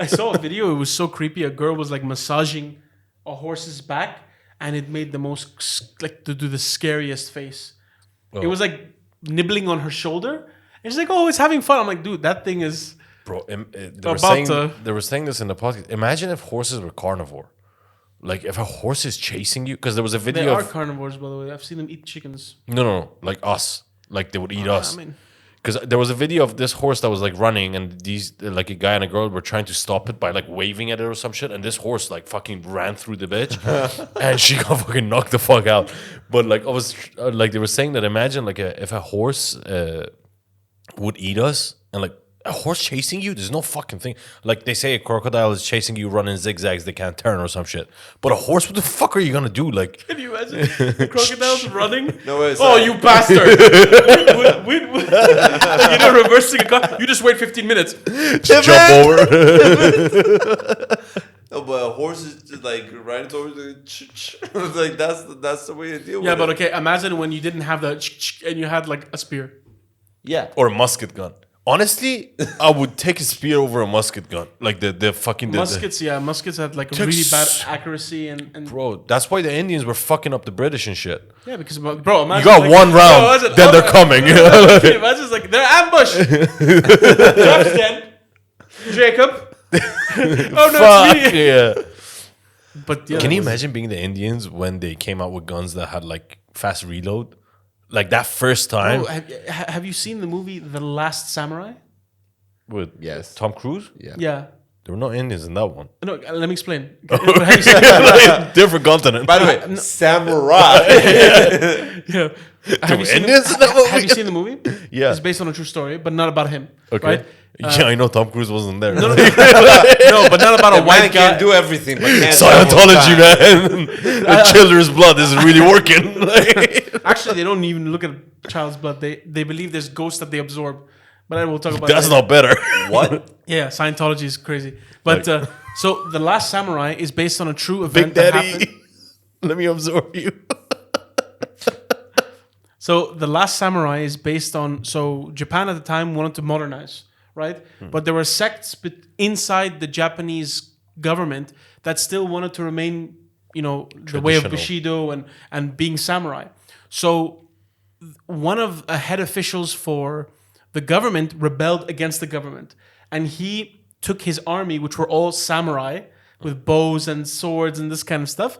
A: I saw a video. It was so creepy. A girl was like massaging a horse's back, and it made the most like to do the scariest face. It was like nibbling on her shoulder, and she's like, "Oh, it's having fun." I'm like, "Dude, that thing is."
C: bro,
A: About
C: they were saying this in the podcast. Imagine if horses were carnivore. Like if a horse is chasing you, because there was a
A: They
C: video
A: are
C: of
A: carnivores, by the way. I've seen them eat chickens.
C: no, like us, like they would eat us.
A: I mean,
C: Because there was a video of this horse that was like running, and these like a guy and a girl were trying to stop it by like waving at it or some shit, and this horse like fucking ran through the bitch, and she got fucking knocked the fuck out. But like I was like they were saying that imagine like if a horse would eat us, and like a horse chasing you? There's no fucking thing. Like they say, a crocodile is chasing you, running zigzags. They can't turn or some shit. But a horse, what the fuck are you gonna do? Like,
A: Can you imagine the crocodiles running?
B: No, it's
A: Oh,
B: like-
A: you bastard! Like, you know, reversing a car. You just wait 15 minutes.
C: just jump over.
B: No, but a horse is just like right over the like that's the way to deal with
A: Yeah,
B: it.
A: but okay. Imagine when you didn't have the and you had like a spear.
B: Yeah.
C: Or a musket gun. Honestly, I would take a spear over a musket gun. Like the fucking...
A: Muskets, yeah, muskets had like a really bad accuracy and
C: Bro, that's why the Indians were fucking up the British and shit.
A: yeah, because bro, imagine
C: You got
A: like,
C: one round,
A: bro, imagine-
C: then they're coming.
A: Can you imagine it's like they're ambushed. Job's dead. Jacob. Oh no,
C: Fuck,
A: it's me.
C: yeah.
A: But yeah,
C: Can you imagine being the Indians when they came out with guns that had like fast reload? Like that first time
A: Bro, have you seen the movie The Last Samurai?
C: with
B: Yes.
C: Tom Cruise?
B: Yeah.
A: Yeah.
C: There were no Indians in that one.
A: No, let me explain. But have you seen
C: Different continent.
B: By the way, samurai.
A: yeah. Have you seen
C: Indians in that movie?
A: Have you seen the movie?
C: Yeah.
A: It's based on a true story, but not about him.
C: Okay.
A: Right?
C: Yeah, I know Tom Cruise wasn't there.
A: No, but not about a
B: Man
A: white guy.
B: can't do everything, but can't
C: Scientology, man. The children's blood is really working.
A: Actually, they don't even look at a child's blood. They believe there's ghosts that they absorb. But I will talk about
C: That's
A: that.
C: not better.
B: What?
A: Yeah, Scientology is crazy. But so The Last Samurai is based on a true
C: Big
A: event that
C: Daddy,
A: happened.
C: let me absorb you.
A: So The Last Samurai is based on, so Japan at the time wanted to modernize, right? But there were sects inside the Japanese government that still wanted to remain, you know, the way of Bushido and being samurai. So one of a head officials for the government rebelled against the government, and he took his army, which were all samurai with bows and swords and this kind of stuff,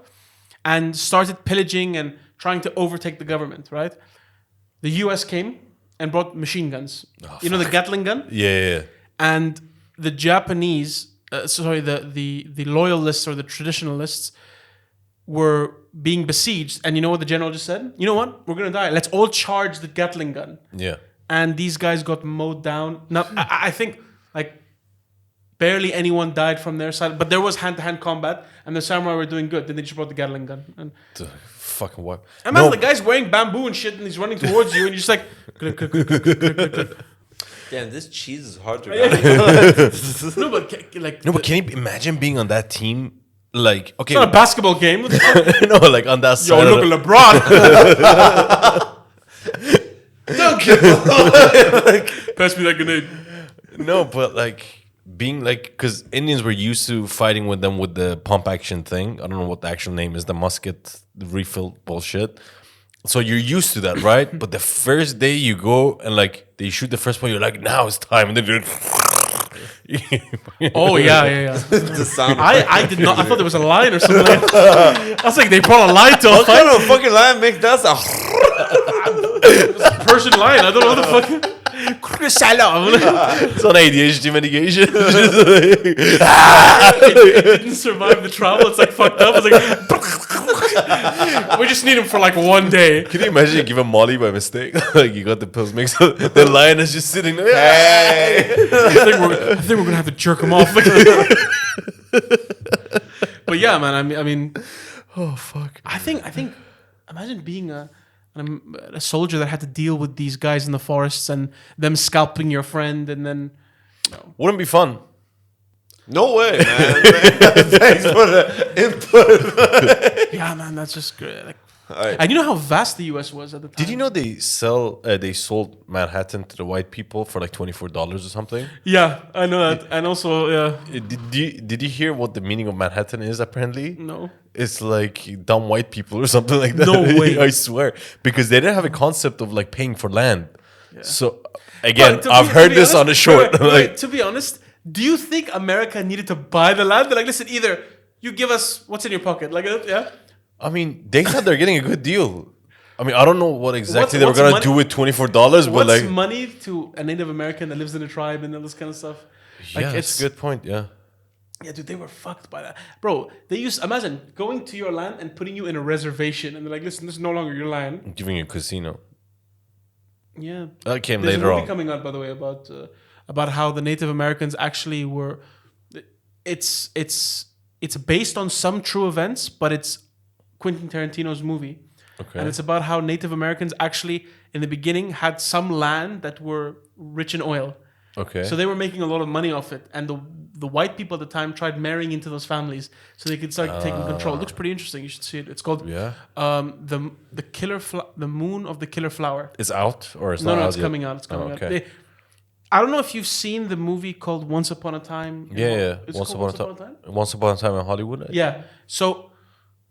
A: and started pillaging and trying to overtake the government, right? The US came and brought machine guns. You know the Gatling gun?
C: Yeah.
A: And the Japanese, the loyalists or the traditionalists were being besieged. And you know what the general just said? You know what? We're going to die. Let's all charge the Gatling gun.
C: Yeah.
A: And these guys got mowed down. Now, I think like barely anyone died from their side, but there was hand-to-hand combat, and the samurai were doing good. Then they just brought the Gatling gun. And
C: Fucking what?
A: imagine the guy's wearing bamboo and shit, and he's running towards you, and you're just like,
B: Damn, this cheese is hard to
A: no, but like,
C: No, but can you imagine being on that team? Like, okay,
A: it's not a basketball game. What the fuck?
C: no, like on that
A: Yo,
C: side.
A: look at LeBron. Pass me that grenade.
C: No, but like being like, because Indians were used to fighting with them with the pump action thing. I don't know what the actual name is, the musket, the refill bullshit. So you're used to that, right? But the first day you go and like they shoot the first one, you're like, now it's time, and then you're.
A: Oh yeah.
B: The sound.
A: I did not. I thought there was a line or something. I was like, they brought a line to a
B: What kind
A: fight.
B: of fucking lion make that sound?
A: Persian lion. I don't know what the fuck. Salam.
C: It's on ADHD medication.
A: It didn't survive the travel. It's like fucked up. It's like we just need him for like one day.
C: Can you imagine you give him Molly by mistake? Like you got the pills mixed up. The lion is just sitting there.
B: Hey.
A: I think we're gonna have to jerk him off. But yeah, man. I mean,
C: Oh fuck.
A: I think. Imagine being a soldier that had to deal with these guys in the forests and them scalping your friend, and then
C: Wouldn't be fun.
B: No way, man. Thanks for the input.
A: yeah, man, that's just great. Like,
B: Alright.
A: and you know how vast the U.S. was at the time.
C: Did you know they sold Manhattan to the white people for like $24 or something?
A: Yeah, I know that, and also, yeah,
C: Did you hear what the meaning of Manhattan is? Apparently,
A: no.
C: it's like dumb white people or something like that.
A: No way.
C: I swear, because they didn't have a concept of like paying for land. So again,
A: But to
C: I've
A: be-
C: heard
A: to be
C: this on a
A: honest-
C: short.
A: wait,
C: like,
A: to be honest, do you think America needed to buy the land? They're like, listen, either you give us what's in your pocket, like, yeah.
C: I mean, they thought they're getting a good deal. I mean, I don't know what exactly they were
A: what's
C: gonna
A: money-
C: do with $24, but
A: What's
C: like,
A: money to a Native American that lives in a tribe and all this kind of stuff? Like,
C: yeah, it's a good point. Yeah.
A: Yeah, dude, they were fucked by that. Bro, imagine going to your land and putting you in a reservation, and they're like, listen, this is no longer your land.
C: Giving you a casino.
A: Yeah.
C: That came
A: There's a
C: later
A: movie
C: on.
A: coming out, by the way, about about how the Native Americans actually were. It's based on some true events, but it's Quentin Tarantino's movie, and it's about how Native Americans actually in the beginning had some land that were rich in oil.
C: Okay.
A: So they were making a lot of money off it, and the white people at the time tried marrying into those families so they could start taking control. It looks pretty interesting. You should see it. It's called the Moon of the Killer Flower.
C: It's out or it's not out?
A: No, it's coming out. It's coming out. I don't know if you've seen the movie called Once Upon a Time.
C: Yeah. Once Upon a Time. Once Upon a Time in Hollywood.
A: Yeah. So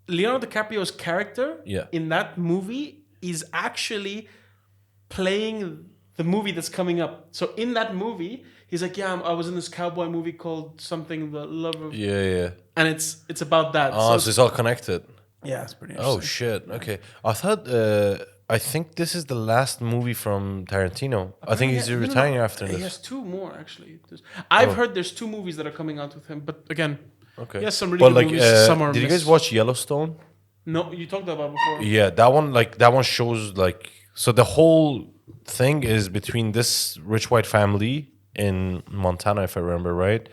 A: Leonardo DiCaprio's character
C: Yeah.
A: in that movie is actually playing the movie that's coming up. So in that movie, he's like, yeah, I was in this cowboy movie called something, The Love of...
C: Yeah.
A: And it's about that.
C: Oh, so it's all connected.
A: Yeah, it's pretty interesting.
C: Oh, shit. Okay. I think this is the last movie from Tarantino. I think he's retiring after this.
A: He has two more, actually. I've heard there's two movies that are coming out with him. But again,
C: Okay.
A: he has some really good movies. Some are
C: did you guys watch Yellowstone?
A: No, you talked about before.
C: Yeah, that one shows like, so the whole thing is between this rich white family in Montana, if I remember right.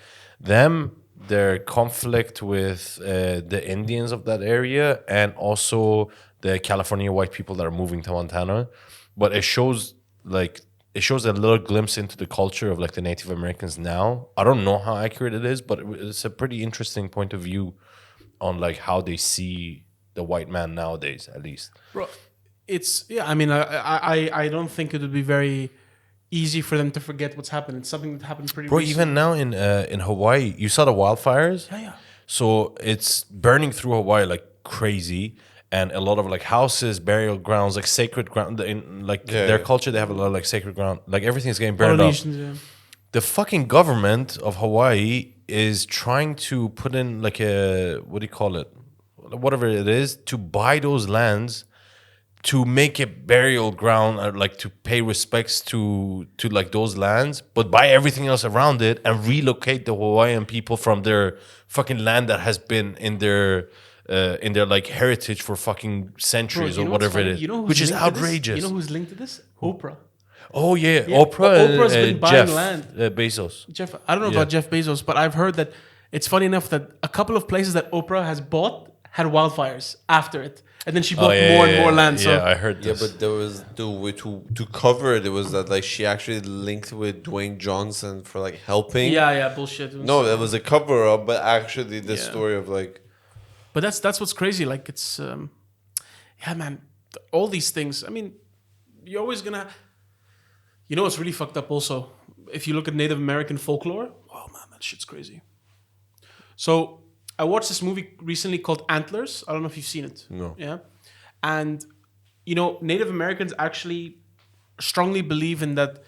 C: Their conflict with the Indians of that area, and also the California white people that are moving to Montana. But it shows a little glimpse into the culture of like the Native Americans now. I don't know how accurate it is, but it's a pretty interesting point of view on like how they see the white man nowadays, at least.
A: Bro, I mean, I don't think it would be very easy for them to forget what's happened. It's something that happened pretty recently.
C: Even now in Hawaii, you saw the wildfires?
A: Yeah.
C: So it's burning through Hawaii like crazy, and a lot of like houses, burial grounds, like sacred ground. In like their culture, they have a lot of like sacred ground. Like everything's getting burned up.
A: Yeah.
C: The fucking government of Hawaii is trying to put in like a, what do you call it? Whatever it is, to buy those lands to make a burial ground, or like to pay respects to like those lands, but buy everything else around it and relocate the Hawaiian people from their fucking land that has been in their like heritage for fucking centuries. Bro, or whatever it is, which is outrageous.
A: You know who's linked to this? Oprah.
C: Oh yeah. Oprah's
A: been buying
C: Jeff
A: land.
C: Bezos.
A: Jeff, I don't know about Jeff Bezos, but I've heard that it's funny enough that a couple of places that Oprah has bought had wildfires after it, and then she bought more and more land. So
C: I heard this.
B: Yeah, but there was to cover it. It was that like she actually linked with Dwayne Johnson for like helping.
A: Yeah, bullshit.
B: No, that was a cover up, but actually the story of like.
A: But that's what's crazy. Like it's, man, all these things. I mean, you're always gonna. You know what's really fucked up? Also, if you look at Native American folklore, oh man, that shit's crazy. So. I watched this movie recently called Antlers. I don't know if you've seen it.
B: No.
A: Yeah. And, Native Americans actually strongly believe in that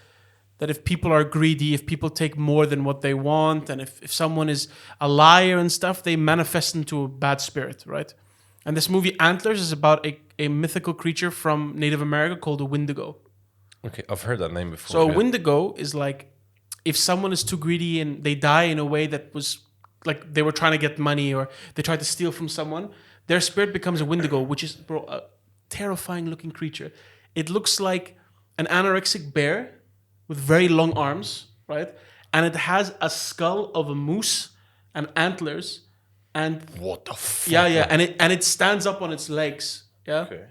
A: if people are greedy, if people take more than what they want, and if someone is a liar and stuff, they manifest into a bad spirit, right? And this movie Antlers is about a mythical creature from Native America called a Wendigo.
C: Okay, I've heard that name before.
A: So a Wendigo is like if someone is too greedy and they die in a way that was like they were trying to get money or they tried to steal from someone, their spirit becomes a Wendigo, which is, bro, a terrifying looking creature. It looks like an anorexic bear with very long arms, right? And it has a skull of a moose and antlers. And
C: what the fuck?
A: Yeah, and it stands up on its legs. Yeah.
C: Okay.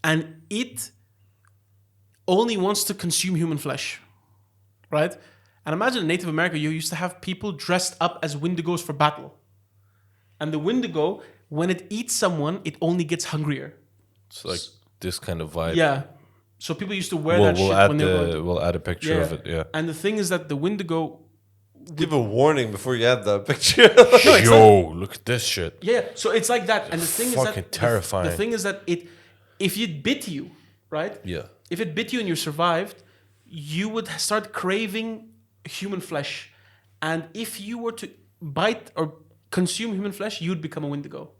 A: And it only wants to consume human flesh, right? And imagine in Native America, you used to have people dressed up as Wendigos for battle. And the Wendigo, when it eats someone, it only gets hungrier.
C: It's like this kind of vibe.
A: Yeah. So people used to wear that shit when they were...
C: We'll add a picture of it, yeah.
A: And the thing is that the Wendigo...
B: Give a warning before you add that picture.
C: Look at this shit.
A: Yeah, so it's like that. And the thing is that...
C: Fucking terrifying.
A: The thing is that if it bit you, right?
C: Yeah.
A: If it bit you and you survived, you would start craving human flesh, and if you were to bite or consume human flesh, you'd become a Wendigo.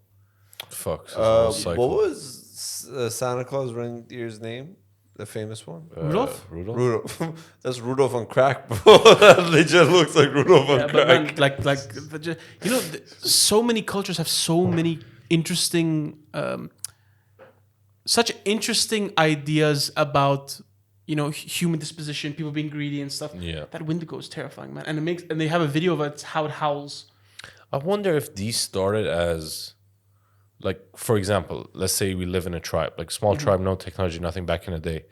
C: Fuck.
B: What was Santa Claus reindeer's name? The famous one?
A: Rudolph?
B: Rudolph. That's Rudolph on crack, bro. That legit looks like Rudolph on crack.
A: But man, so many cultures have so many interesting, such interesting ideas about human disposition, people being greedy and stuff.
C: Yeah.
A: That Wendigo is terrifying, man. And they have a video of it, how it howls.
C: I wonder if these started as, like, for example, let's say we live in a tribe, like small tribe, no technology, nothing back in the day.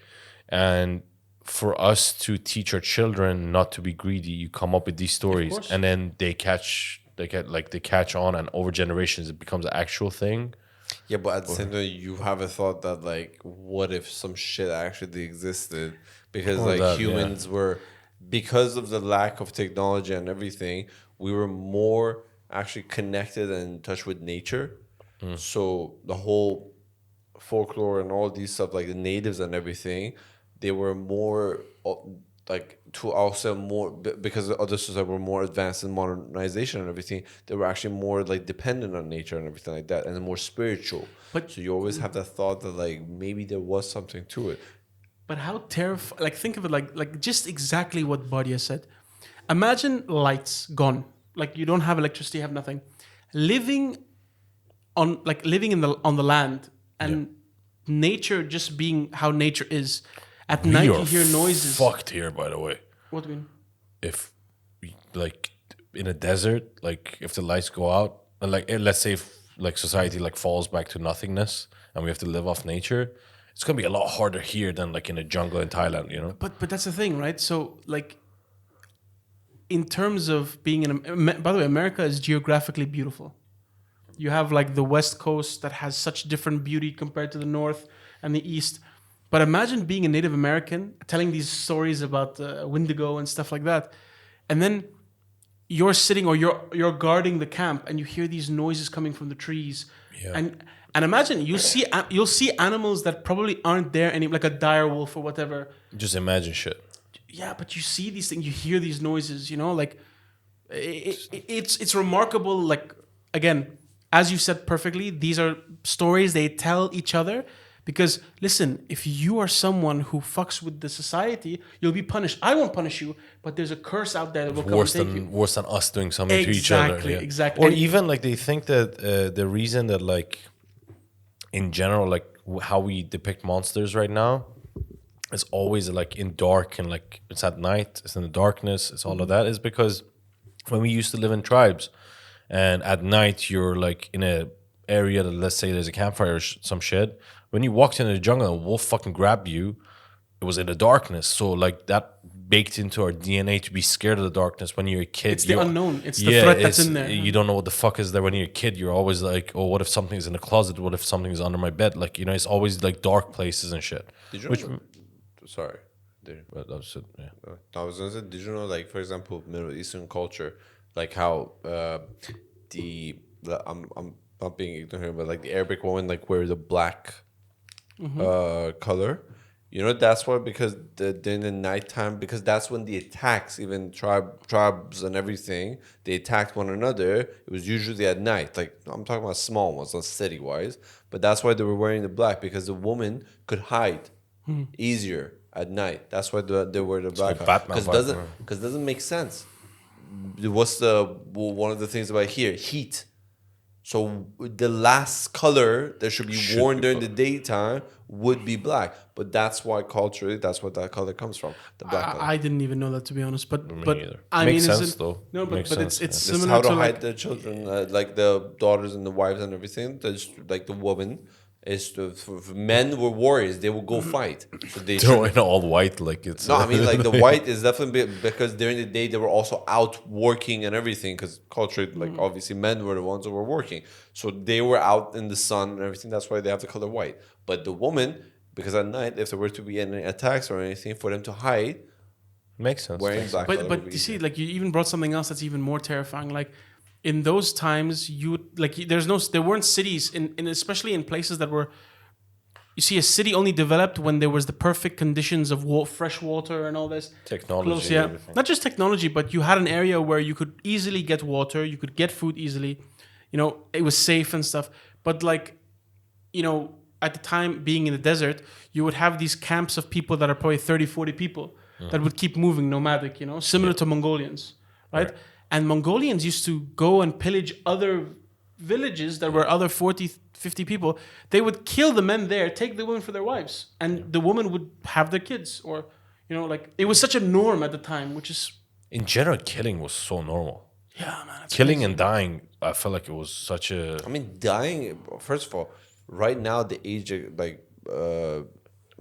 C: And for us to teach our children not to be greedy, you come up with these stories, and then they catch on, and over generations it becomes an actual thing.
B: Yeah, but at the same time, you haven't thought that, like, what if some shit actually existed? Because humans were, because of the lack of technology and everything, we were more actually connected and in touch with nature. So the whole folklore and all these stuff, like the natives and everything, they were more like, to also more, because the other societies were more advanced in modernization and everything, they were actually more like dependent on nature and everything like that, and more spiritual.
A: But
B: so you always have that thought that, like, maybe there was something to it.
A: But how terrifying! Like, think of it like just exactly what Badia said. Imagine lights gone, like you don't have electricity, have nothing, living on the land, and nature just being how nature is. At night, you hear noises.
C: Fucked here, by the way.
A: What do you mean?
C: If, like, in a desert, like, if the lights go out, and, like, let's say if, like, society, like, falls back to nothingness, and we have to live off nature, it's gonna be a lot harder here than, like, in a jungle in Thailand, you know.
A: But that's the thing, right? So, like, in terms of being by the way, America is geographically beautiful. You have, like, the West Coast that has such different beauty compared to the North and the East. But imagine being a Native American, telling these stories about Wendigo and stuff like that, and then you're sitting or you're guarding the camp, and you hear these noises coming from the trees, and imagine you'll see animals that probably aren't there anymore, like a dire wolf or whatever.
C: Just imagine shit.
A: Yeah, but you see these things, you hear these noises, like it's remarkable. Like, again, as you said perfectly, these are stories they tell each other. Because, listen, if you are someone who fucks with the society, you'll be punished. I won't punish you, but there's a curse out there that will come and take you.
C: Worse than us doing something to each other.
A: Exactly.
C: Or even, like, they think that the reason that, like, in general, like, how we depict monsters right now is always, like, in dark, and, like, it's at night, it's in the darkness, it's all of that, is because when we used to live in tribes, and at night you're, like, in a area that, let's say there's a campfire or some shit, when you walked into the jungle and a wolf fucking grabbed you, it was in the darkness. So, like, that baked into our DNA to be scared of the darkness. When you're a kid,
A: it's the unknown. It's the threat that's in there.
C: You don't know what the fuck is there. When you're a kid, you're always like, oh, what if something's in the closet? What if something's under my bed? Like, it's always, like, dark places and shit.
B: Did you know? Sorry.
C: That was it, yeah.
B: I was gonna say, did you know, like, for example, Middle Eastern culture, like how I'm not being ignorant here, but, like, the Arabic woman, like, wear the black color, that's why, because during the nighttime, because that's when the attacks, even tribes and everything, they attacked one another. It was usually at night. Like, I'm talking about small ones, not city wise, but that's why they were wearing the black, because the woman could hide easier at night. That's why they wear the black, because it doesn't make sense. What's one of the things about here? Heat. So the last color that should be worn during the daytime would be black, but that's why culturally, that's what that color comes from. The black color.
A: I didn't even know that, to be honest. But
C: I mean, makes sense though.
A: No, but it's
B: similar
A: how
B: to hide the children, like the daughters and the wives and everything. That's like the woman. For men were warriors, they will go fight. So
C: they're in all white, like it's.
B: No, I mean, like, the white is definitely because during the day they were also out working and everything. Because culturally, like, obviously men were the ones that were working, so they were out in the sun and everything. That's why they have the color white. But the woman, because at night, if there were to be any attacks or anything, for them to hide,
C: makes sense.
B: Wearing black.
A: But you see, like, you even brought something else that's even more terrifying. Like, in those times, there weren't cities in especially in places that were. You see, a city only developed when there was the perfect conditions of fresh water and all this
C: technology.
A: Not just technology, but you had an area where you could easily get water, you could get food easily. It was safe and stuff. But, like, at the time, being in the desert, you would have these camps of people that are probably 30, 40 people that would keep moving, nomadic. Similar to Mongolians, right? And Mongolians used to go and pillage other villages that were other 40, 50 people, they would kill the men there, take the women for their wives, and the woman would have their kids, or like it was such a norm at the time, which is
C: In general, killing was so normal.
A: yeah, man. It's
C: Killing
A: crazy.
C: and dying, I felt like it was such a.
B: I mean, dying. First of all, right now the age of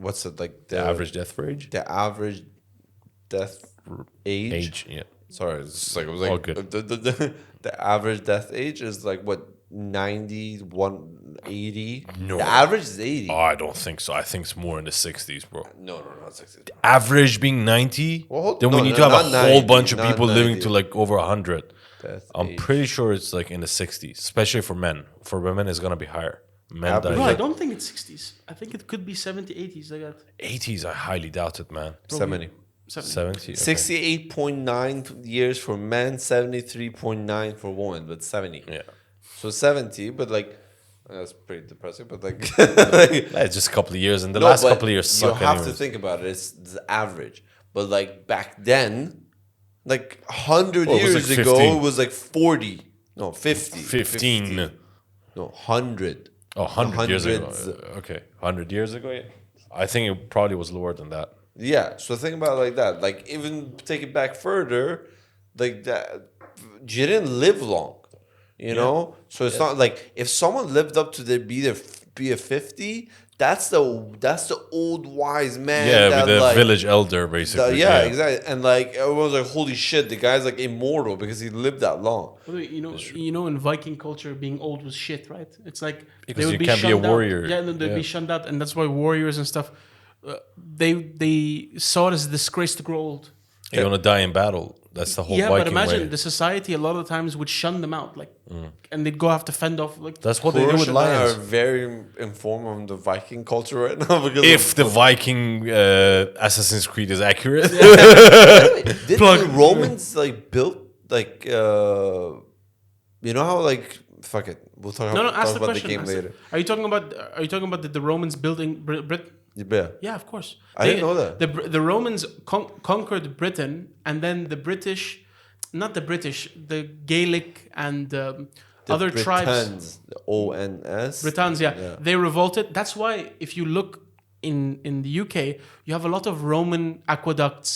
B: what's it like
C: The average death rate?
B: The average death age.
C: Yeah.
B: Sorry, it's like it was like
C: All good.
B: The average death age is like what 90, 180.
C: No.
B: The average is 80.
C: Oh, I don't think so. I think it's more in the 60s, bro.
B: No, not 60.
C: Average being 90,
B: Well,
C: then we
B: no,
C: need
B: no,
C: to have a
B: not
C: whole
B: 90,
C: bunch of
B: not
C: people living
B: 90.
C: to like over 100.
B: Death
C: I'm
B: age.
C: pretty sure it's like in the 60s, especially for men. For women, it's going to be higher. Men
B: Average.
C: die.
A: No, I
C: Like
A: don't think it's 60s. I think it could be 70, 80s. Like that.
C: 80s, I highly doubt it, man.
B: 70.
C: 70? Okay.
B: 68.9 years for men, 73.9 for women, but 70.
C: Yeah.
B: So 70, but like that's pretty depressing. But like,
C: It's just a couple of years, and the last
B: but
C: couple of years
B: you
C: suck
B: have
C: anyways.
B: to think about it. It's the average. But like back then, like 100
C: Well, it was
B: years
C: like
B: ago,
C: 15.
B: it was like 40. No, 50.
C: 15.
B: 50. No, 100.
C: Oh, 100 years ago.
B: Hundreds.
C: Okay. 100 years ago, yeah. I think it probably was lower than that.
B: Yeah, so think about it like that. Like even take it back further, like that, you didn't live long, you know. So it's not like if someone lived up to be a 50, that's the old wise man.
C: Yeah,
B: that,
C: with the
B: like,
C: village elder, basically.
B: yeah, exactly. And like everyone's like, holy shit, the guy's like immortal because he lived that long.
A: Well, in Viking culture, being old was shit, right? It's like
C: Because
A: they
C: you
A: would
C: can't be a
A: shunned out.
C: warrior.
A: Yeah, no, they'd
C: Yeah.
A: be shunned out, and that's why warriors and stuff. They saw it as a disgrace to grow old.
C: You want to die in battle. That's the whole
A: Yeah,
C: Viking
A: but imagine
C: way.
A: the society a lot of times would shun them out, like, and they'd go have to fend off like.
C: That's what they do
B: Kurosh
C: with
B: and I are
C: lions.
B: very informed on the Viking culture right now because
C: If the Viking Assassin's Creed is accurate.
B: did the Romans like built like you know how like fuck it we'll talk,
A: No,
B: talk
A: ask the
B: about
A: question.
B: the game
A: Ask
B: later.
A: Are you talking about the Romans building Britain?
B: Yeah.
A: Yeah, of course.
B: I didn't know that.
A: The Romans conquered Britain, and then the British, not the British, the Gaelic and
B: The
A: other tribes,
B: Britons, the ONS.
A: Britons, they revolted. That's why if you look in the UK, you have a lot of Roman aqueducts.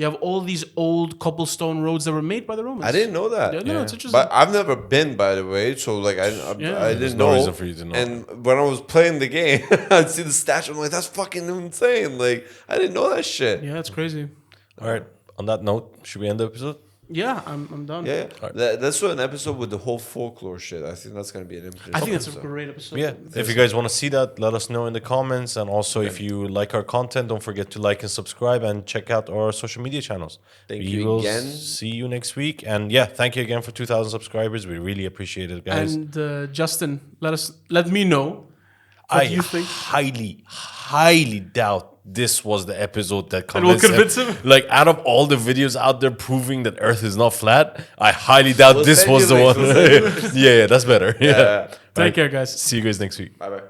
A: You have all these old cobblestone roads that were made by the Romans.
B: I didn't know that.
A: Yeah, no, it's interesting.
B: But I've never been, by the way, so like I
C: There's
B: didn't
C: no
B: know.
C: reason for you to know.
B: And when I was playing the game, I'd see the statue. I'm like, that's fucking insane. Like I didn't know that shit.
A: Yeah, it's crazy.
C: All right. On that note, should we end the episode?
A: Yeah, I'm done.
B: Yeah, that's an episode with the whole folklore shit. I think that's gonna be an interesting.
A: I think that's a
B: episode.
A: great episode.
C: Yeah. If you guys want to see that, let us know in the comments. And also, if you like our content, don't forget to like and subscribe and check out our social media channels.
B: Thank
C: we
B: you
C: will
B: again.
C: see you next week. And yeah, thank you again for 2,000 subscribers. We really appreciate it, guys.
A: And Justin, let me know what you think.
C: highly doubt this was the episode that
A: And will
C: convinced
A: convince him?
C: Like, out of all the videos out there proving that Earth is not flat, I highly doubt
B: We'll
C: this
B: send
C: was
B: you
C: the
B: links,
C: one.
B: we'll send you
C: yeah, that's better. Yeah.
B: Yeah.
A: Take care, guys.
C: See you guys next week.
B: Bye bye.